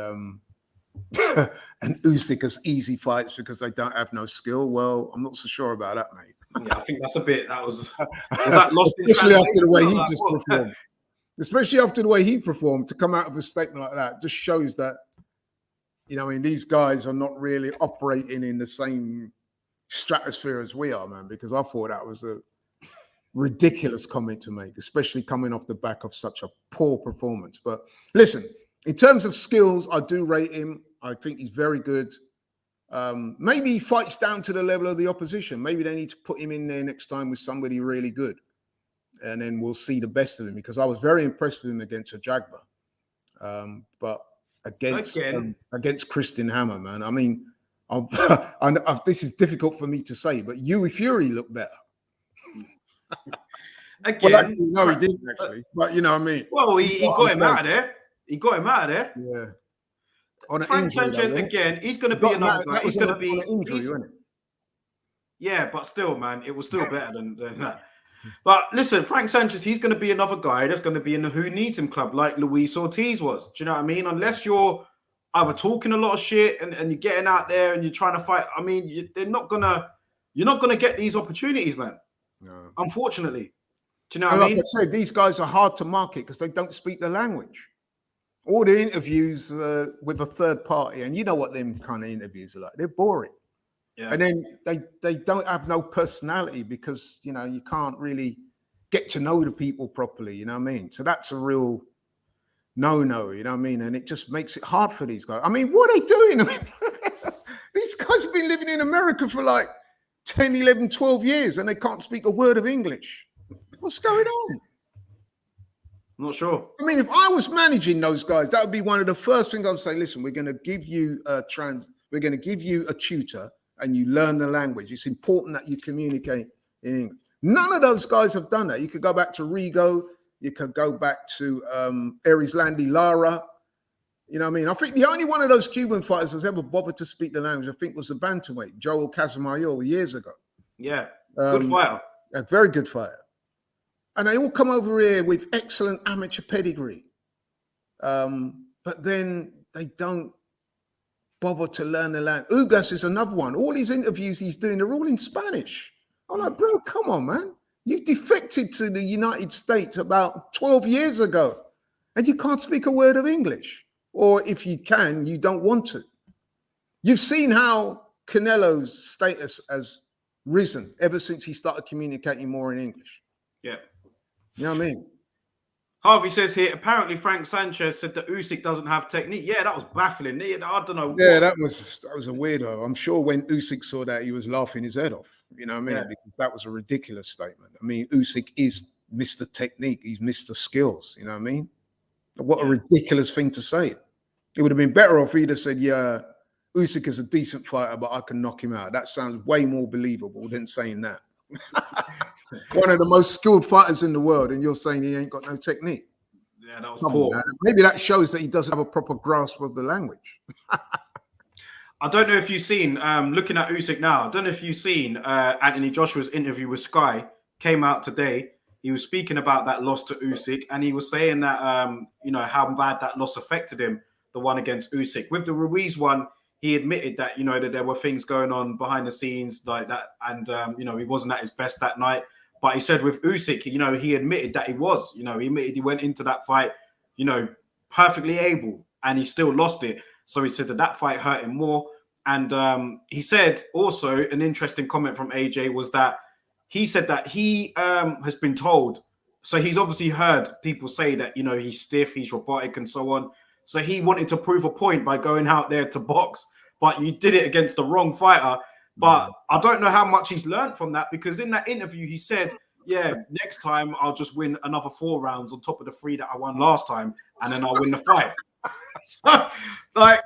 Usyk as easy fights because they don't have no skill. Well, I'm not so sure about that, mate. Yeah, I think that's a bit. Was that lost in especially after the way he just performed. Especially after the way he performed, to come out of a statement like that just shows that, you know, I mean, these guys are not really operating in the same stratosphere as we are, man. Because I thought that was a ridiculous comment to make, especially coming off the back of such a poor performance. But listen, in terms of skills, I do rate him. I think he's very good. Maybe he fights down to the level of the opposition. Maybe they need to put him in there next time with somebody really good. And then we'll see the best of him, because I was very impressed with him against a Jagba. But against Christian Hammer, man, I mean, this is difficult for me to say, but Yui Fury looked better. Again, well, actually, no, he didn't actually. But you know what I mean? Well, he got him out of there. He got him out of there. Yeah. On Frank Sanchez, again, he's going to be another guy. He's going to be an injury, isn't it? Yeah, but still, man, it was still better than that. But listen, Frank Sanchez, he's going to be another guy that's going to be in the Who Needs Him club, like Luis Ortiz was. Do you know what I mean? Unless you're either talking a lot of shit and you're getting out there and you're trying to fight. I mean, you're not gonna get these opportunities, man. No. Unfortunately. Do you know what I mean? Like I said, these guys are hard to market because they don't speak the language. All the interviews with a third party, and you know what them kind of interviews are like. They're boring. Yeah. And then they don't have no personality because, you know, you can't really get to know the people properly, you know what I mean? So that's a real no-no, you know what I mean? And it just makes it hard for these guys. I mean, what are they doing? I mean, these guys have been living in America for like 10, 11, 12 years and they can't speak a word of English. What's going on? I'm not sure. I mean, if I was managing those guys, that would be one of the first things I would say, listen, we're going to give you a tutor and you learn the language. It's important that you communicate in English. None of those guys have done that. You could go back to Rigo. You could go back to Erislandy Lara. You know what I mean? I think the only one of those Cuban fighters that's ever bothered to speak the language, I think, was the bantamweight, Joel Casamayor, years ago. Yeah, good fighter. A very good fighter. And they all come over here with excellent amateur pedigree. But then they don't bother to learn the language. Ugas is another one. All these interviews he's doing, they're all in Spanish. I'm like, bro, come on, man. You defected to the United States about 12 years ago, and you can't speak a word of English. Or if you can, you don't want to. You've seen how Canelo's status has risen ever since he started communicating more in English. Yeah. You know what I mean? Harvey says here, apparently Frank Sanchez said that Usyk doesn't have technique. Yeah, that was baffling. I don't know. Yeah, that was a weirdo. I'm sure when Usyk saw that, he was laughing his head off. You know what I mean? Yeah. Because that was a ridiculous statement. I mean, Usyk is Mr. Technique. He's Mr. Skills. You know what I mean? What a ridiculous thing to say. It would have been better if he'd have said, yeah, Usyk is a decent fighter, but I can knock him out. That sounds way more believable than saying that. One of the most skilled fighters in the world, and you're saying he ain't got no technique. Yeah, that was poor. Maybe that shows that he doesn't have a proper grasp of the language. I don't know if you've seen, looking at Usyk now, I don't know if you've seen Anthony Joshua's interview with Sky, came out today. He was speaking about that loss to Usyk, and he was saying that, how bad that loss affected him, the one against Usyk. With the Ruiz one, he admitted that, that there were things going on behind the scenes like that, and, he wasn't at his best that night. But he said with Usyk, he admitted that he was, he admitted he went into that fight, perfectly able, and he still lost it. So he said that fight hurt him more. And he said also an interesting comment from AJ was that he said that he has been told. So he's obviously heard people say that, he's stiff, he's robotic and so on. So he wanted to prove a point by going out there to box, but you did it against the wrong fighter. But I don't know how much he's learned from that, because in that interview, he said, yeah, next time I'll just win another 4 rounds on top of the 3 that I won last time, and then I'll win the fight. So, that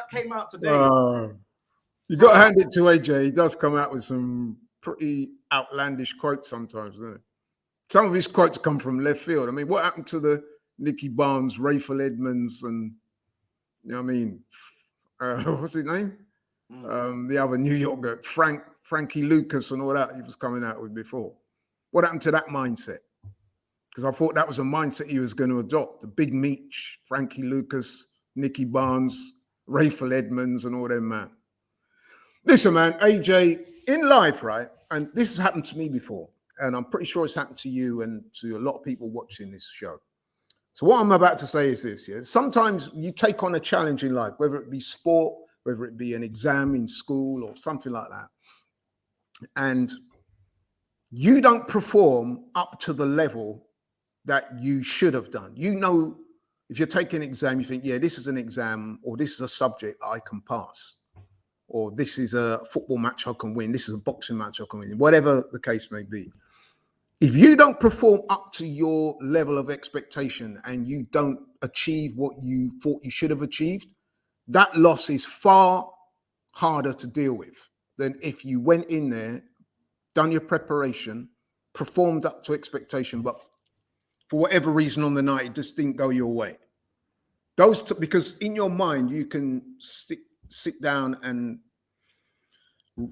came out today. You got to hand it to AJ. He does come out with some pretty outlandish quotes sometimes, doesn't it? Some of his quotes come from left field. I mean, what happened to the Nicky Barnes, Rafael Edmonds, and what's his name? The other New York guy, Frankie Lucas, and all that he was coming out with before. What happened to that mindset? Because I thought that was a mindset he was going to adopt. The Big Meech, Frankie Lucas, Nicky Barnes, Rafael Edmonds, and all them, man. Listen, man, AJ, in life, right? And this has happened to me before, and I'm pretty sure it's happened to you and to a lot of people watching this show. So what I'm about to say is this, yeah? Sometimes you take on a challenge in life, whether it be sport, whether it be an exam in school or something like that, and you don't perform up to the level that you should have done. If you're taking an exam, you think, yeah, this is an exam, or this is a subject I can pass, or this is a football match I can win, this is a boxing match I can win, whatever the case may be. If you don't perform up to your level of expectation and you don't achieve what you thought you should have achieved, that loss is far harder to deal with than if you went in there, done your preparation, performed up to expectation, but for whatever reason on the night, it just didn't go your way. Because in your mind, you can sit down and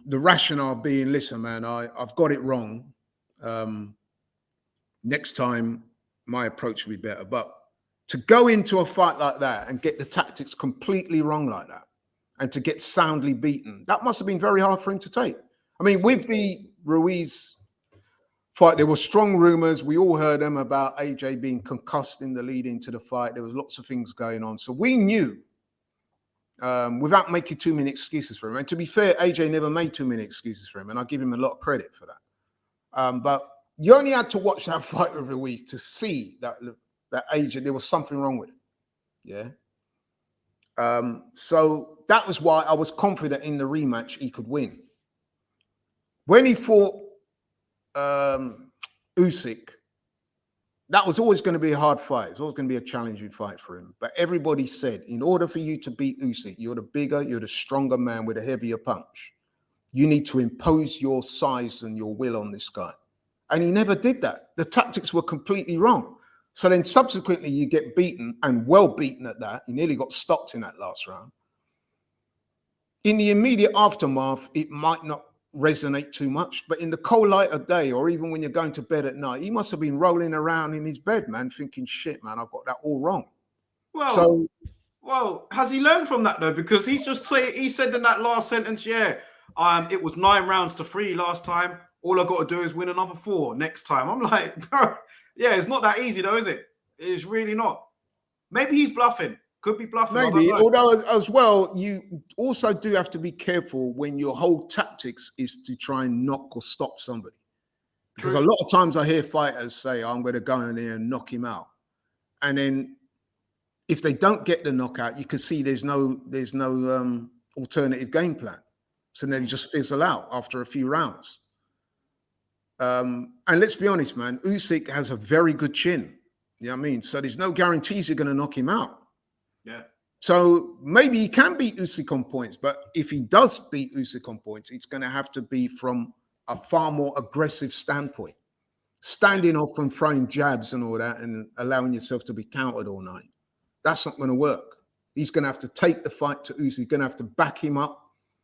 the rationale being, listen, man, I've got it wrong. Next time, my approach will be better. But to go into a fight like that and get the tactics completely wrong like that, and to get soundly beaten, that must have been very hard for him to take. I mean, with the Ruiz fight, there were strong rumors. We all heard them about AJ being concussed in the lead into the fight. There was lots of things going on. So we knew, without making too many excuses for him, and to be fair, AJ never made too many excuses for him, and I give him a lot of credit for that. But you only had to watch that fight with Ruiz to see that AJ, there was something wrong with him. Yeah. So that was why I was confident in the rematch he could win. When he fought Usyk, that was always going to be a hard fight. It was always going to be a challenging fight for him. But everybody said, in order for you to beat Usyk, you're the bigger, you're the stronger man with a heavier punch. You need to impose your size and your will on this guy. And he never did that. The tactics were completely wrong. So then subsequently you get beaten, and well beaten at that. You nearly got stopped in that last round. In the immediate aftermath, it might not resonate too much, but in the cold light of day, or even when you're going to bed at night, he must have been rolling around in his bed, man, thinking, shit, man, I've got that all wrong. Well, has he learned from that though? Because he said in that last sentence, it was 9 rounds to 3 last time. All I got to do is win another 4 next time. I'm like, bro, yeah, it's not that easy though, is it? It's really not. Maybe he's bluffing. Could be bluffing. Maybe, although as well, you also do have to be careful when your whole tactics is to try and knock or stop somebody. Because a lot of times I hear fighters say, I'm going to go in there and knock him out. And then if they don't get the knockout, you can see there's no alternative game plan. So then you just fizzle out after a few rounds. And let's be honest, man, Usyk has a very good chin. You know what I mean? So there's no guarantees you're going to knock him out. Yeah. So maybe he can beat Usyk on points, but if he does beat Usyk on points, it's going to have to be from a far more aggressive standpoint. Standing off and throwing jabs and all that and allowing yourself to be countered all night. That's not going to work. He's going to have to take the fight to Usyk. He's going to have to back him up.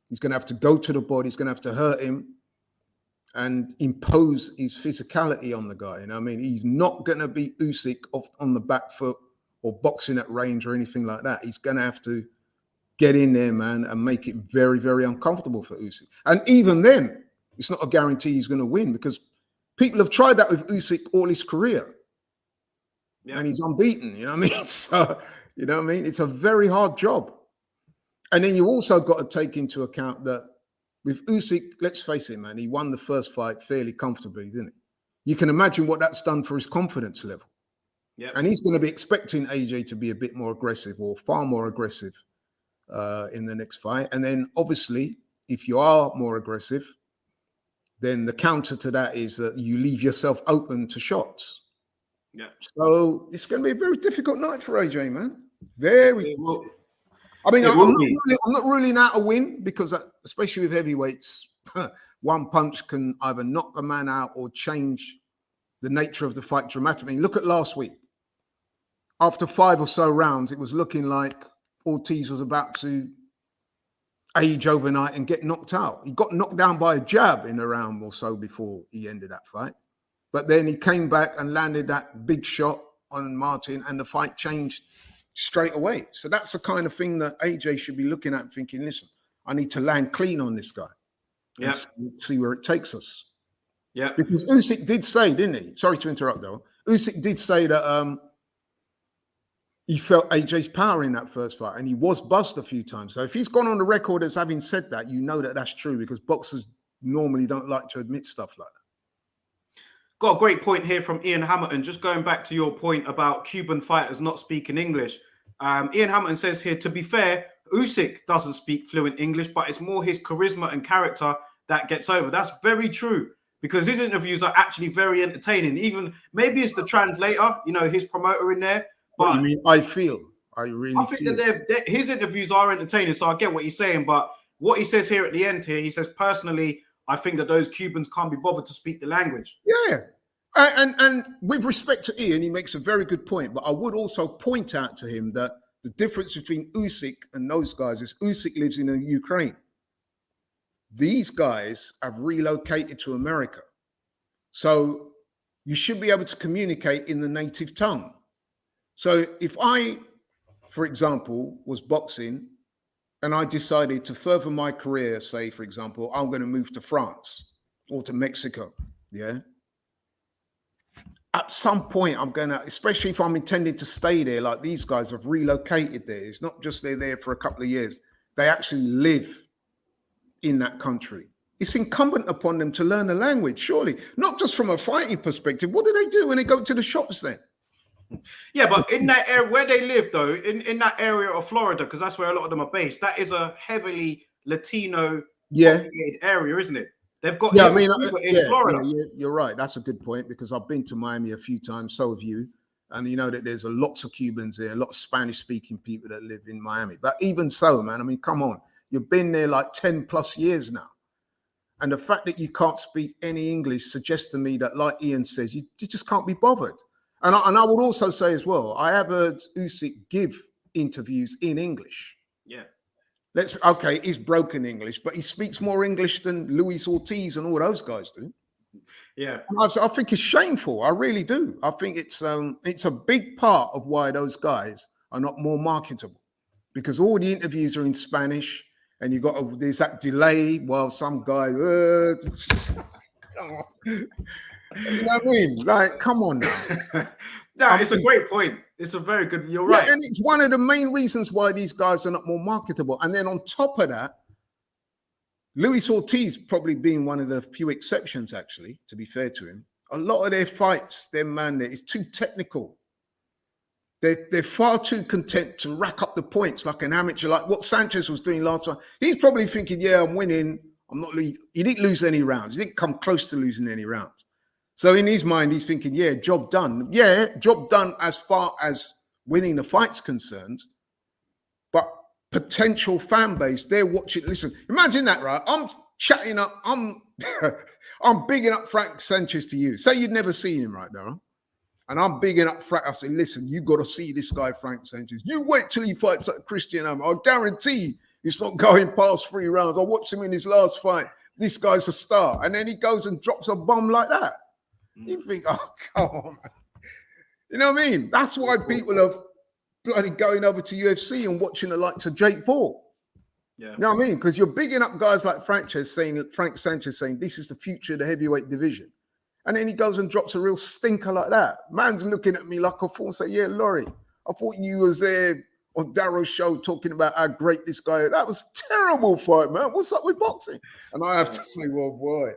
He's going to have to go to the body. He's going to have to hurt him and impose his physicality on the guy. You know what I mean? He's not going to beat Usyk off on the back foot or boxing at range or anything like that. He's going to have to get in there, man, and make it very, very uncomfortable for Usyk. And even then, it's not a guarantee he's going to win because people have tried that with Usyk all his career. Yeah. And he's unbeaten, you know what I mean? So, you know what I mean? It's a very hard job. And then you also got to take into account that with Usyk, let's face it, man, he won the first fight fairly comfortably, didn't he? You can imagine what that's done for his confidence level. Yep. And he's going to be expecting AJ to be a bit more aggressive or far more aggressive in the next fight. And then obviously, if you are more aggressive, then the counter to that is that you leave yourself open to shots. Yeah. So it's going to be a very difficult night for AJ, man. Very difficult. I mean, I'm not ruling out a win because, especially with heavyweights, one punch can either knock a man out or change the nature of the fight dramatically. I mean, look at last week. After 5 or so rounds, it was looking like Ortiz was about to age overnight and get knocked out. He got knocked down by a jab in a round or so before he ended that fight. But then he came back and landed that big shot on Martin and the fight changed straight away. So that's the kind of thing that AJ should be looking at and thinking, listen, I need to land clean on this guy. Yeah. See where it takes us. Yeah. Because Usyk did say, didn't he? Sorry to interrupt though. Usyk did say that he felt AJ's power in that first fight and he was buzzed a few times. So if he's gone on the record as having said that, you know that that's true because boxers normally don't like to admit stuff like that. Got a great point here from Ian Hamilton. Just going back to your point about Cuban fighters not speaking English. Ian Hamilton says here, to be fair, Usyk doesn't speak fluent English, but it's more his charisma and character that gets over. That's very true because his interviews are actually very entertaining. Even maybe it's the translator, you know, his promoter in there. But you mean I think that his interviews are entertaining, so I get what he's saying. But what he says here at the end here, he says, personally, I think that those Cubans can't be bothered to speak the language. Yeah. And with respect to Ian, he makes a very good point. But I would also point out to him that the difference between Usyk and those guys is Usyk lives in Ukraine. These guys have relocated to America. So you should be able to communicate in the native tongue. So if I, for example, was boxing and I decided to further my career, say, for example, I'm going to move to France or to Mexico, yeah? At some point, I'm going to, especially if I'm intending to stay there, like these guys have relocated there. It's not just they're there for a couple of years. They actually live in that country. It's incumbent upon them to learn the language, surely. Not just from a fighting perspective. What do they do when they go to the shops then? Yeah, but in that area where they live, though, in that area of Florida, because that's where a lot of them are based, that is a heavily Latino area, isn't it? They've got in Florida. Yeah, you're right. That's a good point because I've been to Miami a few times. So have you, and you know that there's lots of Cubans there, a lot of Spanish-speaking people that live in Miami. But even so, man, I mean, come on, you've been there like 10 plus years now, and the fact that you can't speak any English suggests to me that, like Ian says, you just can't be bothered. And I would also say as well, I have heard Usyk give interviews in English. Yeah. Okay, he's broken English, but he speaks more English than Luis Ortiz and all those guys do. Yeah. I think it's shameful. I really do. I think it's a big part of why those guys are not more marketable, because all the interviews are in Spanish, and there's that delay while some guy. You know what I mean? Like, come on now. It's a great point. It's a very good. You're right. And it's one of the main reasons why these guys are not more marketable. And then on top of that, Luis Ortiz probably being one of the few exceptions, actually, to be fair to him. A lot of their fights, it's too technical. They're far too content to rack up the points like an amateur, like what Sanchez was doing last time. He's probably thinking, yeah, I'm winning. I'm not losing. He didn't lose any rounds. He didn't come close to losing any rounds. So in his mind, he's thinking, yeah, job done. Yeah, job done as far as winning the fight's concerned. But potential fan base, they're watching. Listen, imagine that, right? I'm chatting up. I'm bigging up Frank Sanchez to you. Say you'd never seen him right now. And I'm bigging up Frank. I say, listen, you got to see this guy, Frank Sanchez. You wait till he fights like Christian Hammer. I guarantee he's not going past 3 rounds. I watched him in his last fight. This guy's a star. And then he goes and drops a bomb like that. You think, oh, come on, man. You know what I mean? That's why people are bloody going over to UFC and watching the likes of Jake Paul. Yeah. You know what I mean? Because you're bigging up guys like Frank Sanchez saying this is the future of the heavyweight division. And then he goes and drops a real stinker like that. Man's looking at me like a fool and say, yeah, Laurie, I thought you was there on Darrow's show talking about how great this guy is. That was a terrible fight, man. What's up with boxing? And I have to say, well, boy.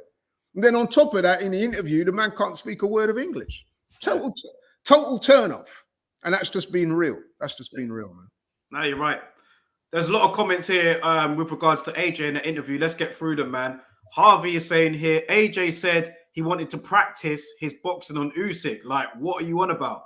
And then on top of that, in the interview, the man can't speak a word of English. Total turn off. And that's just been real. That's just been real, man. No, you're right. There's a lot of comments here with regards to AJ in the interview. Let's get through them, man. Harvey is saying here, AJ said he wanted to practice his boxing on Usyk. Like, what are you on about?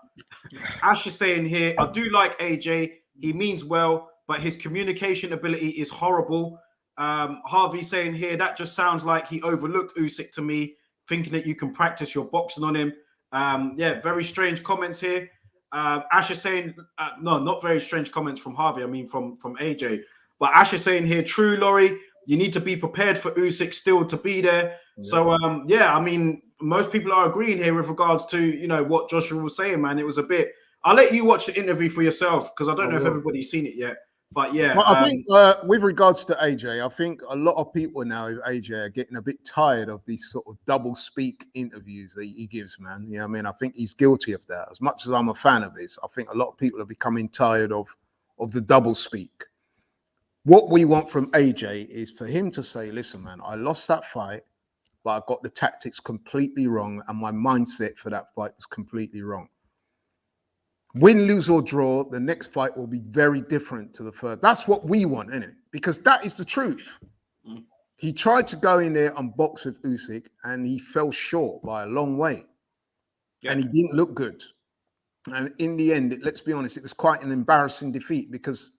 Ash is saying here, I do like AJ. He means well, but his communication ability is horrible. Harvey saying here, that just sounds like he overlooked Usyk to me, thinking that you can practice your boxing on him. Yeah, very strange comments here. Ash is saying, no, not very strange comments from Harvey. I mean, from AJ. But Ash is saying here, true, Laurie, you need to be prepared for Usyk still to be there. Yeah. So, yeah, I mean, most people are agreeing here with regards to, you know, what Joshua was saying, man. It was a bit, I'll let you watch the interview for yourself because I don't know if everybody's seen it yet. But yeah, well, I think with regards to AJ, I think a lot of people now with AJ are getting a bit tired of these sort of double speak interviews that he gives, man. You know what I mean? I think he's guilty of that. As much as I'm a fan of his, I think a lot of people are becoming tired of the double speak. What we want from AJ is for him to say, listen, man, I lost that fight, but I got the tactics completely wrong and my mindset for that fight was completely wrong. Win, lose, or draw, the next fight will be very different to the first. That's what we want, isn't it? Because that is the truth. Mm. He tried to go in there and box with Usyk, and he fell short by a long way. Yeah. And he didn't look good. And in the end, let's be honest, it was quite an embarrassing defeat because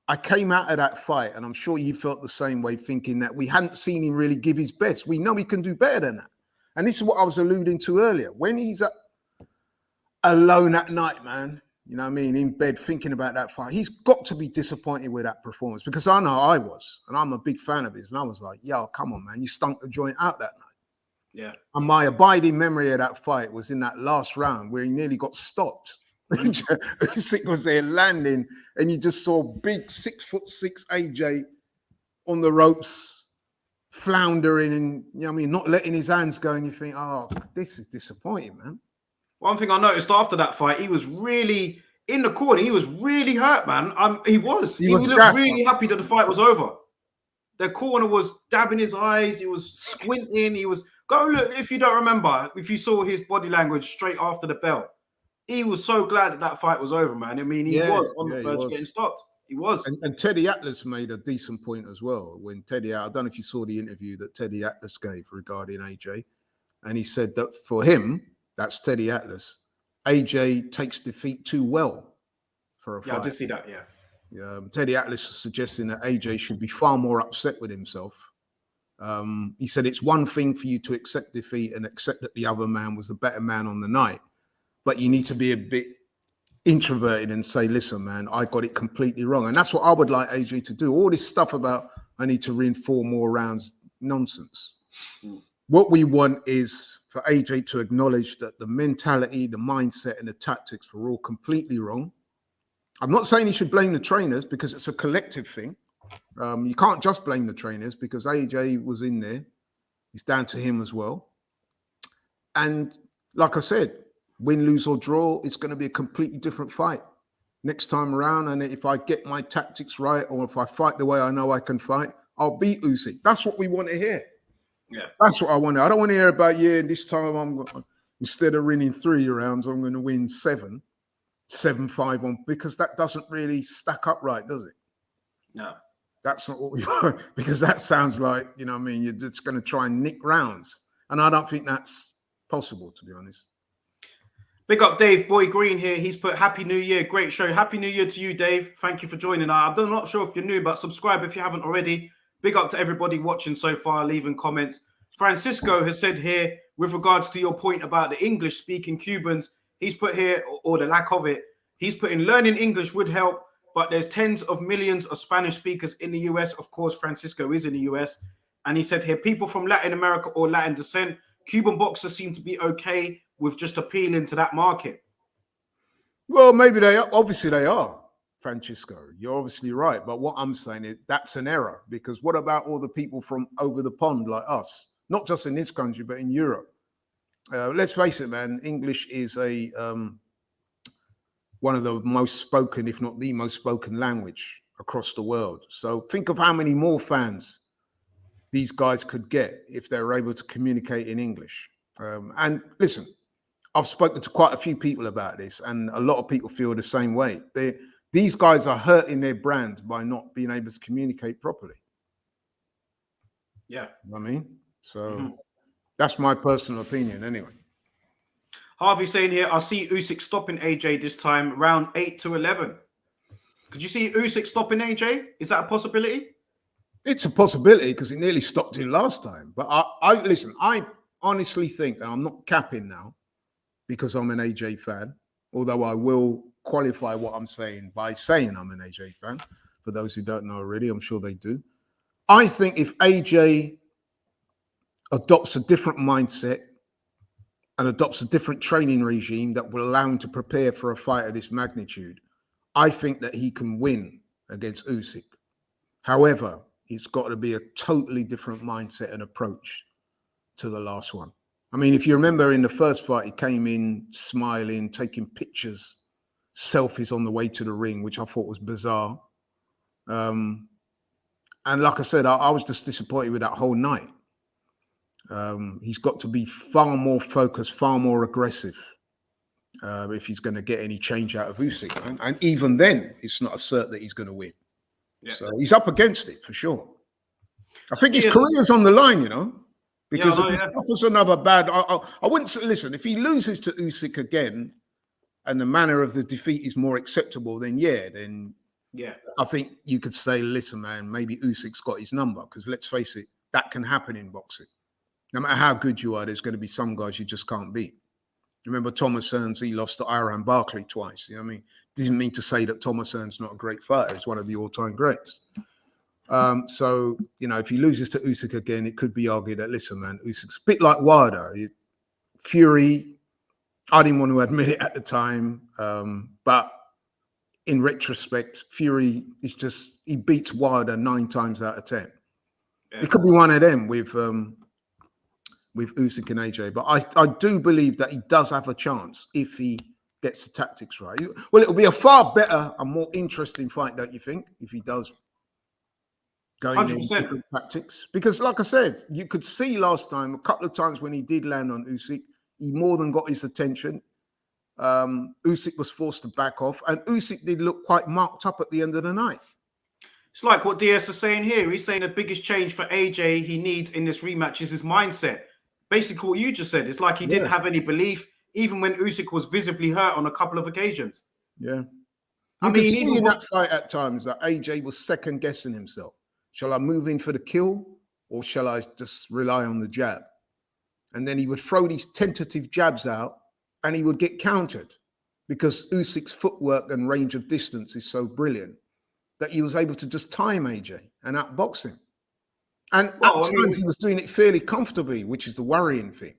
I came out of that fight, and I'm sure you felt the same way, thinking that we hadn't seen him really give his best. We know he can do better than that. And this is what I was alluding to earlier. When he's alone at night, man, you know what I mean, in bed thinking about that fight, he's got to be disappointed with that performance because I know I was, and I'm a big fan of his, and I was like, yo, come on, man, you stunk the joint out that night. Yeah. And my abiding memory of that fight was in that last round where he nearly got stopped. Usyk was there landing, and you just saw big 6'6" AJ on the ropes, floundering, and you know what I mean, not letting his hands go, and you think, oh, this is disappointing, man. One thing I noticed after that fight, he was really in the corner. He was really hurt, man. He looked really happy that the fight was over. The corner was dabbing his eyes. He was squinting. He was go look. If you don't remember, if you saw his body language straight after the bell, he was so glad that fight was over, man. I mean, he was on the verge of getting stopped. He was. And Teddy Atlas made a decent point as well. When Teddy, I don't know if you saw the interview that Teddy Atlas gave regarding AJ, and he said that for him. That's Teddy Atlas. AJ takes defeat too well for a fight. Yeah, I did see that, yeah. Teddy Atlas was suggesting that AJ should be far more upset with himself. He said it's one thing for you to accept defeat and accept that the other man was the better man on the night. but you need to be a bit introverted and say, listen, man, I got it completely wrong. And that's what I would like AJ to do. All this stuff about I need to win 4 more rounds, nonsense. What we want is for AJ to acknowledge that the mentality, the mindset, and the tactics were all completely wrong. I'm not saying he should blame the trainers because it's a collective thing. You can't just blame the trainers because AJ was in there. It's down to him as well. And like I said, win, lose, or draw, it's going to be a completely different fight next time around. And if I get my tactics right, or if I fight the way I know I can fight, I'll beat Usyk. That's what we want to hear. Yeah, that's what I want to. I don't want to hear about, and this time instead of winning 3 rounds, I'm going to win 7-5 on, because that doesn't really stack up right, does it? No. That's not what we want, because that sounds like, you're just going to try and nick rounds. And I don't think that's possible, to be honest. Big up Dave Boy Green here. He's put Happy New Year. Great show. Happy New Year to you, Dave. Thank you for joining. I'm not sure if you're new, but subscribe if you haven't already. Big up to everybody watching so far, leaving comments. Francisco has said here, with regards to your point about the English-speaking Cubans, he's put here, or the lack of it, he's put in learning English would help, but there's tens of millions of Spanish speakers in the US. Of course, Francisco is in the US. And he said here, people from Latin America or Latin descent, Cuban boxers seem to be okay with just appealing to that market. Well, maybe they are. Obviously they are, Francisco. You're obviously right. But what I'm saying is that's an error, because what about all the people from over the pond like us? Not just in this country, but in Europe. Let's face it, man, English is one of the most spoken, if not the most spoken language across the world. So think of how many more fans these guys could get if they were able to communicate in English. And listen, I've spoken to quite a few people about this, and a lot of people feel the same way. These guys are hurting their brand by not being able to communicate properly. Yeah. You know what I mean? So that's my personal opinion anyway. Harvey saying here, I see Usyk stopping AJ this time, round 8-11. Could you see Usyk stopping AJ? Is that a possibility? It's a possibility because it nearly stopped him last time. But listen, I honestly think, and I'm not capping now because I'm an AJ fan, although I will qualify what I'm saying by saying I'm an AJ fan. For those who don't know already, I'm sure they do. I think if AJ adopts a different mindset and adopts a different training regime that will allow him to prepare for a fight of this magnitude, I think that he can win against Usyk. However, it's got to be a totally different mindset and approach to the last one. I mean, if you remember in the first fight, he came in smiling, taking pictures, selfies on the way to the ring, which I thought was bizarre. And like I said, I was just disappointed with that whole night. He's got to be far more focused, far more aggressive if he's going to get any change out of Usyk. And even then, it's not a cert that he's going to win. Yeah. So he's up against it for sure. I think his career's on the line, because if he suffers another bad, I wouldn't say, listen, if he loses to Usyk again and the manner of the defeat is more acceptable, then I think you could say, listen, man, maybe Usyk's got his number, because let's face it, that can happen in boxing. No matter how good you are, there's going to be some guys you just can't beat. Remember Thomas Hearns, he lost to Iran Barkley twice. You know what I mean? Didn't mean to say that Thomas Hearns not a great fighter. He's one of the all-time greats. So, if he loses to Usyk again, it could be argued that, listen, man, Usyk's a bit like Wilder. Fury, I didn't want to admit it at the time, but in retrospect, Fury is just, he beats Wilder 9 times out of 10. Yeah. It could be one of them with Usyk and AJ, but I do believe that he does have a chance if he gets the tactics right. Well, it'll be a far better and more interesting fight, don't you think, if he does go in different tactics? Because like I said, you could see last time, a couple of times when he did land on Usyk, he more than got his attention. Usyk was forced to back off, and Usyk did look quite marked up at the end of the night. It's like what DS is saying here. He's saying the biggest change for AJ he needs in this rematch is his mindset. Basically what you just said. It's like he didn't have any belief, even when Usyk was visibly hurt on a couple of occasions. Yeah. You could see in that fight at times that AJ was second guessing himself. Shall I move in for the kill, or shall I just rely on the jab? And then he would throw these tentative jabs out, and he would get countered because Usyk's footwork and range of distance is so brilliant that he was able to just time AJ and outbox him. And at times he was doing it fairly comfortably, which is the worrying thing.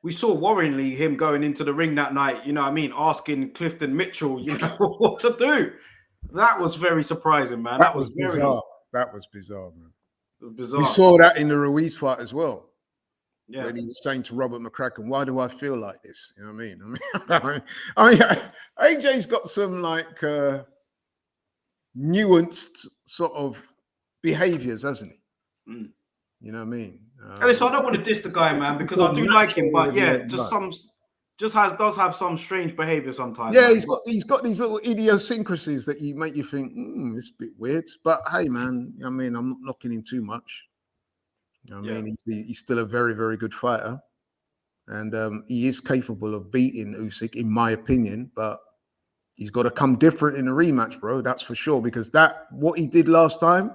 We saw worryingly him going into the ring that night, you know what I mean, asking Clifton Mitchell, you know, what to do. That was very surprising, man. That was bizarre. That was bizarre, man. It was bizarre. We saw that in the Ruiz fight as well. Yeah. When he was saying to Robert McCracken, why do I feel like this? You know what I mean? I mean, AJ's got some like nuanced sort of behaviors, hasn't he? Mm. You know what I mean? Listen, I don't want to diss the guy, man, because I do like him, but yeah, does have some strange behavior sometimes. Yeah, man. he's got these little idiosyncrasies that you make you think, it's a bit weird. But hey, man, I mean, I'm not knocking him too much. You know what I mean? He's still a very, very good fighter, and he is capable of beating Usyk, in my opinion. But he's got to come different in a rematch, bro. That's for sure. Because what he did last time,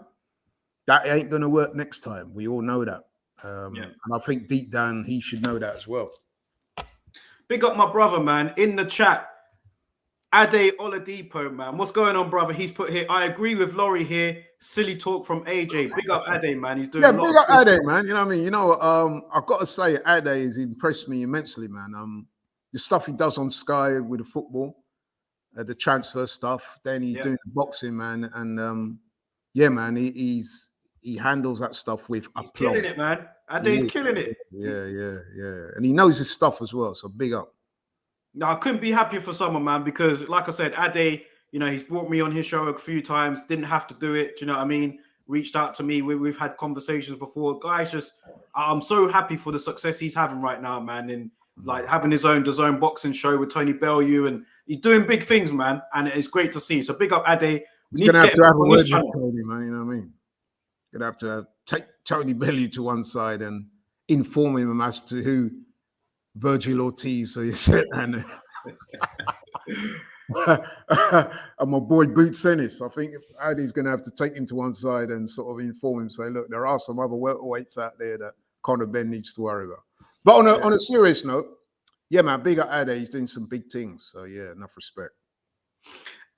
that ain't going to work next time. We all know that. And I think deep down he should know that as well. Big up my brother, man, in the chat. Ade Oladipo, man. What's going on, brother? He's put here, I agree with Laurie here. Silly talk from AJ. Big up Ade, man. He's doing a lot. Big up Ade, man. You know what I mean? You know, I've got to say, Ade has impressed me immensely, man. The stuff he does on Sky with the football, the transfer stuff, then he's doing the boxing, man. And man, he handles that stuff with aplomb. Killing it, man. Ade's killing it. Yeah. And he knows his stuff as well. So big up. No, I couldn't be happier for someone, man, because like I said, Ade, you know, he's brought me on his show a few times, didn't have to do it. Do you know what I mean? Reached out to me. We've had conversations before. Guys, I'm so happy for the success he's having right now, man. And like having his own boxing show with Tony Bellew, and he's doing big things, man. And it's great to see. So big up Ade. He's going to have to have a word with Tony, man. You know what I mean? Going to have to take Tony Bellew to one side and inform him as to who Virgil Ortiz is, and my boy Boots Ennis. I think Ade's going to have to take him to one side and sort of inform him, say, look, there are some other welterweights out there that Conor Ben needs to worry about. But on a serious note, yeah, man, big up Ade. He's doing some big things. So yeah, enough respect.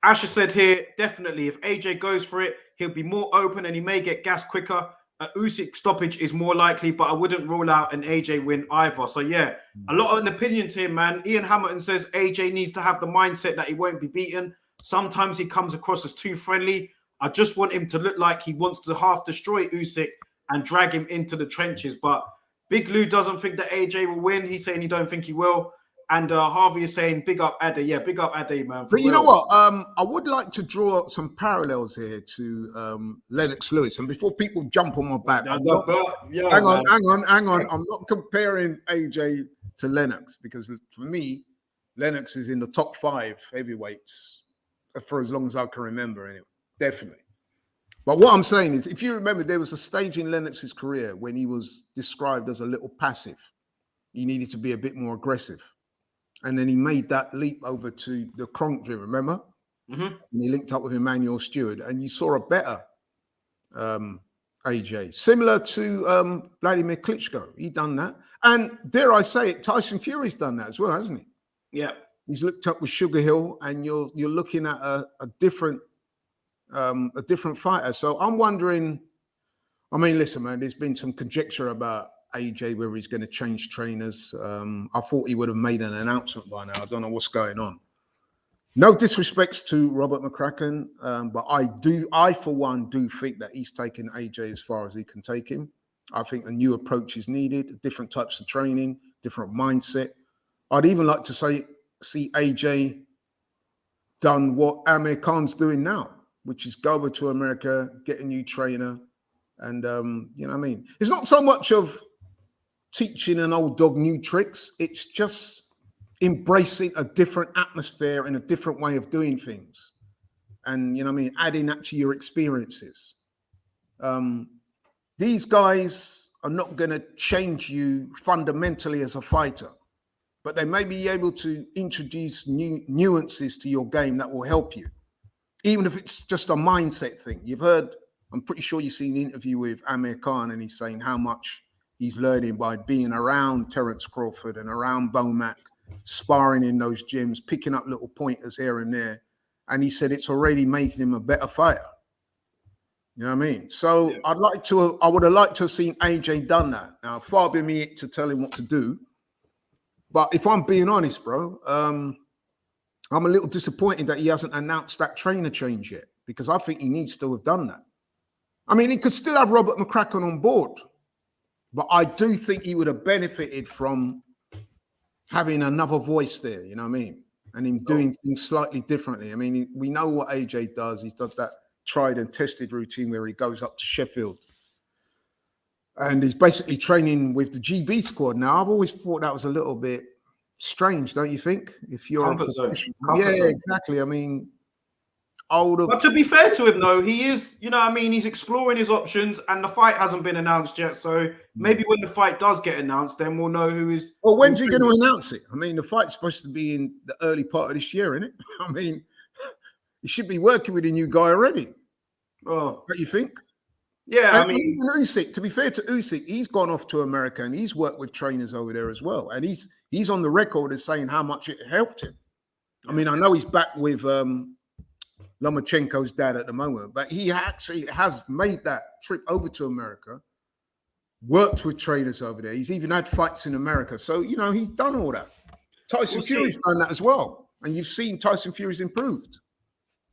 Asher said here, definitely, if AJ goes for it, he'll be more open and he may get gas quicker. Usyk stoppage is more likely, but I wouldn't rule out an AJ win either. So yeah, a lot of an opinions here, man. Ian Hamilton says AJ needs to have the mindset that he won't be beaten. Sometimes he comes across as too friendly. I just want him to look like he wants to half destroy Usyk and drag him into the trenches. But Big Lou doesn't think that AJ will win. He's saying he don't think he will. And Harvey is saying, big up Ade. Yeah, big up Ade, man. But you know what? I would like to draw some parallels here to Lennox Lewis. And before people jump on my back, hang on. I'm not comparing AJ to Lennox, because for me, Lennox is in the top 5 heavyweights for as long as I can remember, anyway. Definitely. But what I'm saying is, if you remember, there was a stage in Lennox's career when he was described as a little passive. He needed to be a bit more aggressive. And then he made that leap over to the Kronk gym, remember? Mm-hmm. And he linked up with Emmanuel Stewart, and you saw a better AJ, similar to Vladimir Klitschko. He done that. And dare I say it, Tyson Fury's done that as well, hasn't he? Yeah. He's looked up with Sugar Hill, and you're looking at a different fighter. So I'm wondering, I mean, listen, man, there's been some conjecture about AJ, whether he's going to change trainers. I thought he would have made an announcement by now. I don't know what's going on. No disrespects to Robert McCracken, but I for one do think that he's taken AJ as far as he can take him. I think a new approach is needed, different types of training, different mindset. I'd even like to see AJ done what Amir Khan's doing now, which is go over to America, get a new trainer, and you know what I mean? It's not so much of teaching an old dog new tricks. It's just embracing a different atmosphere and a different way of doing things. And, you know what I mean, adding that to your experiences. These guys are not going to change you fundamentally as a fighter, but they may be able to introduce new nuances to your game that will help you, even if it's just a mindset thing. You've heard, I'm pretty sure you've seen an interview with Amir Khan, and he's saying how much he's learning by being around Terence Crawford and around Bomac, sparring in those gyms, picking up little pointers here and there. And he said it's already making him a better fighter. You know what I mean? So yeah. I would have liked to have seen AJ done that. Now, far be me to tell him what to do. But if I'm being honest, bro, I'm a little disappointed that he hasn't announced that trainer change yet, because I think he needs to have done that. I mean, he could still have Robert McCracken on board, but I do think he would have benefited from having another voice there, you know what I mean? And him doing things slightly differently. I mean, we know what AJ does. He's done that tried and tested routine where he goes up to Sheffield and he's basically training with the GB squad. Now, I've always thought that was a little bit strange, don't you think? If you're Comfort zone. Exactly. I mean, I would have. But to be fair to him, though, he is, you know what I mean, he's exploring his options and the fight hasn't been announced yet. So maybe when the fight does get announced, then we'll know who is. Well, when's he going to announce it? I mean, the fight's supposed to be in the early part of this year, isn't it? I mean, he should be working with a new guy already. Oh, don't you think? Yeah, and I mean, Usyk, to be fair to Usyk, he's gone off to America and he's worked with trainers over there as well. And he's on the record as saying how much it helped him. I mean, I know he's back with Lomachenko's dad at the moment, but he actually has made that trip over to America, worked with trainers over there. He's even had fights in America. So, you know, he's done all that. Tyson Fury's done that as well. And you've seen Tyson Fury's improved.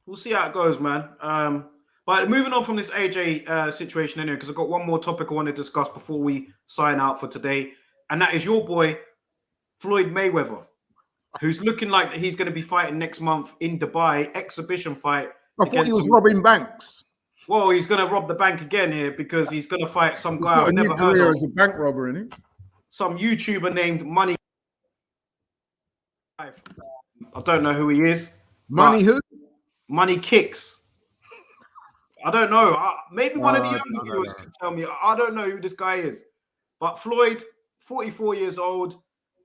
We'll see how it goes, man. But moving on from this AJ situation anyway, because I've got one more topic I want to discuss before we sign out for today. And that is your boy, Floyd Mayweather, who's looking like he's going to be fighting next month in Dubai, exhibition fight. I thought he was robbing banks. Well, he's going to rob the bank again here because he's going to fight some guy I've never heard of. As a bank robber, isn't he? Some YouTuber named Money. I don't know who he is. Money who? Money Kicks. I don't know. Maybe one of the younger viewers can tell me. I don't know who this guy is. But Floyd, 44 years old,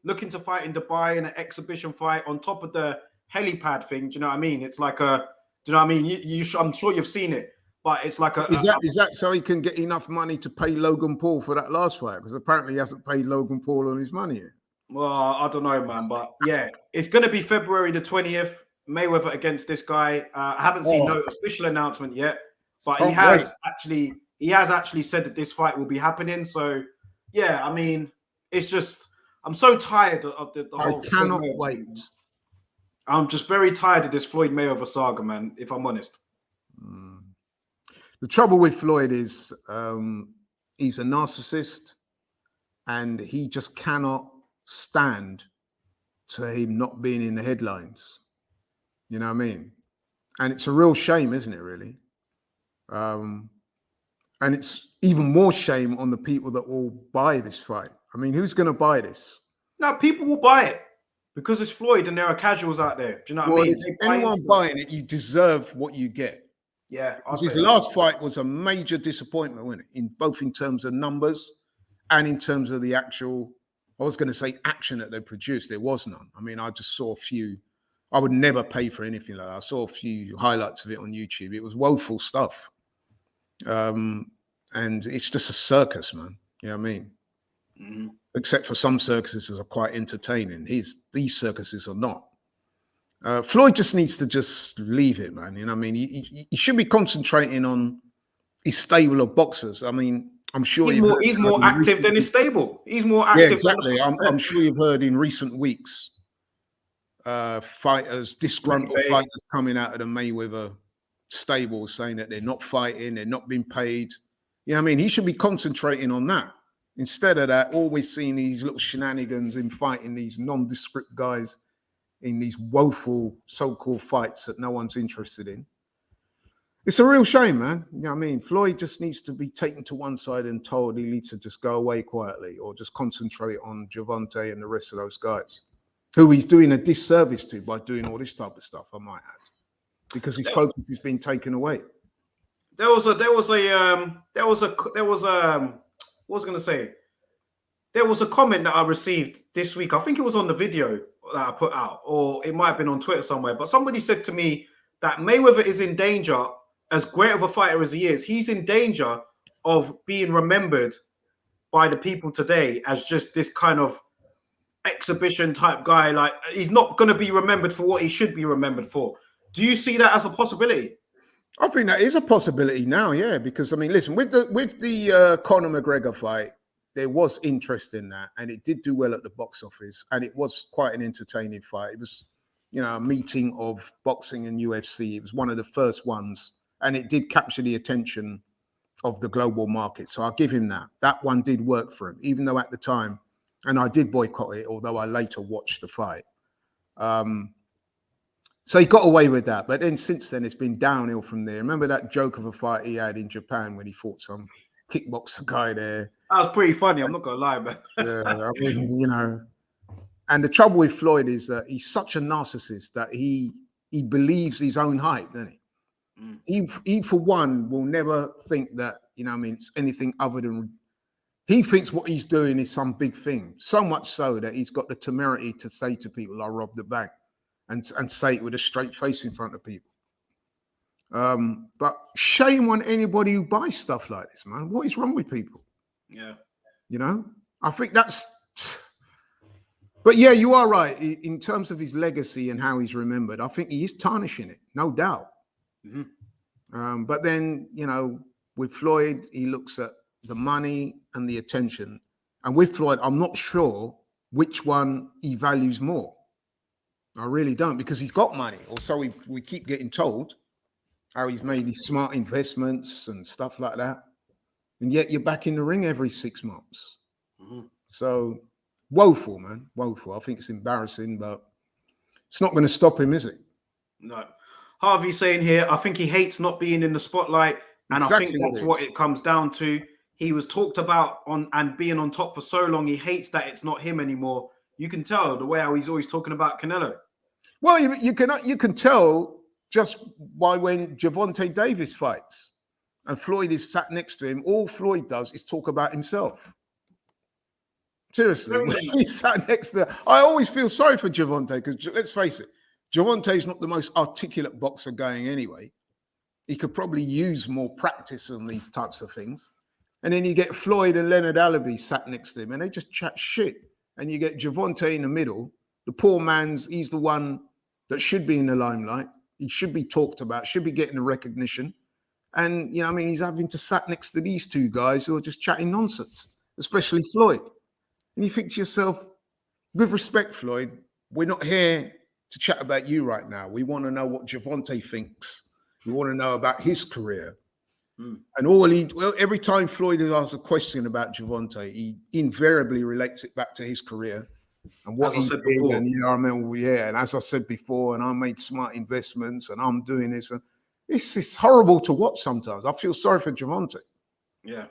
looking to fight in Dubai in an exhibition fight on top of the helipad thing. Do you know what I mean? It's like a, do you know what I mean? I'm sure you've seen it, but it's like a. Is that so he can get enough money to pay Logan Paul for that last fight? Because apparently he hasn't paid Logan Paul on his money yet. Well, I don't know, man. But yeah, it's going to be February the 20th. Mayweather against this guy. I haven't seen no official announcement yet. But he has actually said that this fight will be happening. So, yeah, I mean, it's just I'm so tired of the whole. I cannot wait. I'm just very tired of this Floyd Mayweather saga, man. If I'm honest. The trouble with Floyd is he's a narcissist, and he just cannot stand to him not being in the headlines. You know what I mean? And it's a real shame, isn't it? Really. And it's even more shame on the people that will buy this fight. I mean, who's going to buy this? No, people will buy it because it's Floyd and there are casuals out there. Do you know what I mean? If anyone buying it, you deserve what you get. Yeah. His last fight was a major disappointment, wasn't it? Both in terms of numbers and in terms of the actual, I was going to say action that they produced. There was none. I mean, I just saw a few. I would never pay for anything like that. I saw a few highlights of it on YouTube. It was woeful stuff. And it's just a circus, man. You know what I mean? Mm-hmm. Except for some circuses are quite entertaining. These circuses are not. Floyd just needs to just leave it, man. You know what I mean? He should be concentrating on his stable of boxers. I mean, I'm sure he's more active than his stable. He's more active. Yeah, exactly. I'm sure you've heard in recent weeks disgruntled fighters coming out of the Mayweather stable saying that they're not fighting, they're not being paid. You know what I mean? He should be concentrating on that. Instead of that, always seeing these little shenanigans in fighting these nondescript guys in these woeful so-called fights that no one's interested in. It's a real shame, man. You know what I mean? Floyd just needs to be taken to one side and told he needs to just go away quietly or just concentrate on Gervonta and the rest of those guys who he's doing a disservice to by doing all this type of stuff, I might add, because his focus has been taken away. There was a comment that I received this week. I think it was on the video that I put out, or it might have been on Twitter somewhere, but somebody said to me that Mayweather is in danger, as great of a fighter as he is, he's in danger of being remembered by the people today as just this kind of exhibition type guy. Like, he's not going to be remembered for what he should be remembered for. Do you see that as a possibility? I think that is a possibility now, yeah. Because I mean, listen, with the Conor McGregor fight, there was interest in that, and it did do well at the box office, and it was quite an entertaining fight. It was, a meeting of boxing and UFC. It was one of the first ones, and it did capture the attention of the global market. So I'll give him that. That one did work for him, even though at the time, and I did boycott it, although I later watched the fight. So he got away with that. But then since then, it's been downhill from there. Remember that joke of a fight he had in Japan when he fought some kickboxer guy there? That was pretty funny. I'm not going to lie, man. Yeah, I mean, and the trouble with Floyd is that he's such a narcissist that he believes his own hype, doesn't he? He, for one, will never think that, it's anything other than, he thinks what he's doing is some big thing. So much so that he's got the temerity to say to people, I robbed the bank, and say it with a straight face in front of people. But shame on anybody who buys stuff like this, man. What is wrong with people? Yeah. I think that's, but yeah, you are right. In terms of his legacy and how he's remembered, I think he is tarnishing it, no doubt. Mm-hmm. But then, with Floyd, he looks at the money and the attention. And with Floyd, I'm not sure which one he values more. I really don't, because he's got money, or so we keep getting told, how he's made these smart investments and stuff like that. And yet you're back in the ring every 6 months. Mm-hmm. So woeful, man, woeful. I think it's embarrassing, but it's not going to stop him, is it? No. Harvey's saying here, I think he hates not being in the spotlight. And exactly, I think that's what it comes down to. He was talked about and being on top for so long. He hates that it's not him anymore. You can tell the way how he's always talking about Canelo. Well, you can tell just by when Gervonta Davis fights and Floyd is sat next to him. All Floyd does is talk about himself. Seriously, when he's sat next to, I always feel sorry for Gervonta, because let's face it, Gervonta's not the most articulate boxer going anyway. He could probably use more practice on these types of things. And then you get Floyd and Leonard Allaby sat next to him, and they just chat shit. And you get Gervonta in the middle. The poor man's, he's the one that should be in the limelight. He should be talked about, should be getting the recognition. And, he's having to sat next to these two guys who are just chatting nonsense, especially Floyd. And you think to yourself, with respect, Floyd, we're not here to chat about you right now. We want to know what Gervonta thinks. We want to know about his career. And every time Floyd asks a question about Gervonta, he invariably relates it back to his career and what he did. And, and as I said before, and I made smart investments, and I'm doing this. And it's horrible to watch sometimes. I feel sorry for Gervonta. Yeah.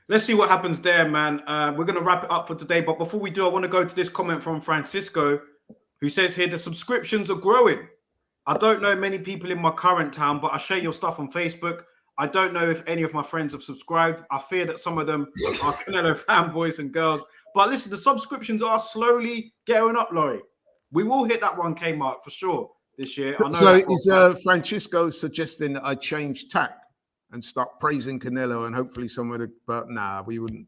Let's see what happens there, man. We're going to wrap it up for today. But before we do, I want to go to this comment from Francisco, who says here, the subscriptions are growing. I don't know many people in my current town, but I share your stuff on Facebook. I don't know if any of my friends have subscribed. I fear that some of them are Canelo fanboys and girls. But listen, the subscriptions are slowly going up, Laurie. We will hit that 1K mark for sure this year. I know. So is Francisco suggesting that I change tack and start praising Canelo, and hopefully some of the, but nah, we wouldn't.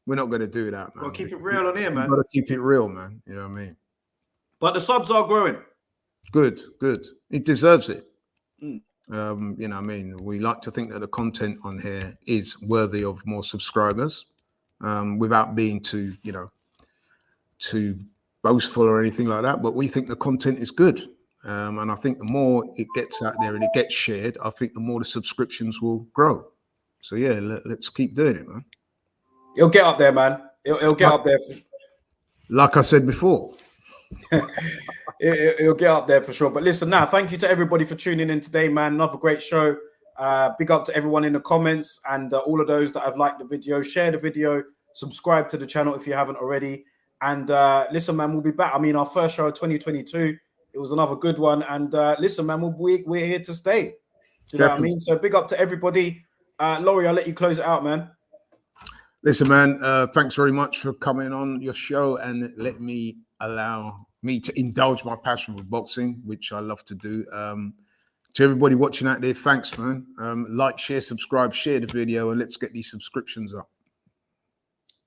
We're not going to do that, man. We'll keep it real on here, man. We've got to keep it real, man. You know what I mean? But the subs are growing. Good. It deserves it. What I mean? We like to think that the content on here is worthy of more subscribers, without being too boastful or anything like that. But we think the content is good. And I think the more it gets out there and it gets shared, I think the more the subscriptions will grow. So yeah, let's keep doing it, man. It'll get up there, man. It'll get up there. Like I said before. It'll get up there for sure. But listen, now, thank you to everybody for tuning in today, man. Another great show. Big up to everyone in the comments and all of those that have liked the video. Share the video. Subscribe to the channel if you haven't already. And listen, man, we'll be back. I mean, our first show of 2022. It was another good one. And listen, man, we're here to stay. Do you know what I mean? So big up to everybody. Laurie, I'll let you close it out, man. Listen, man, thanks very much for coming on your show and allow me to indulge my passion for boxing, which I love to do. To everybody watching out there, thanks, man. Like, share, subscribe, share the video, and let's get these subscriptions up.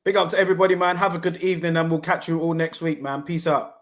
Big up to everybody, man. Have a good evening, and we'll catch you all next week, man. Peace out.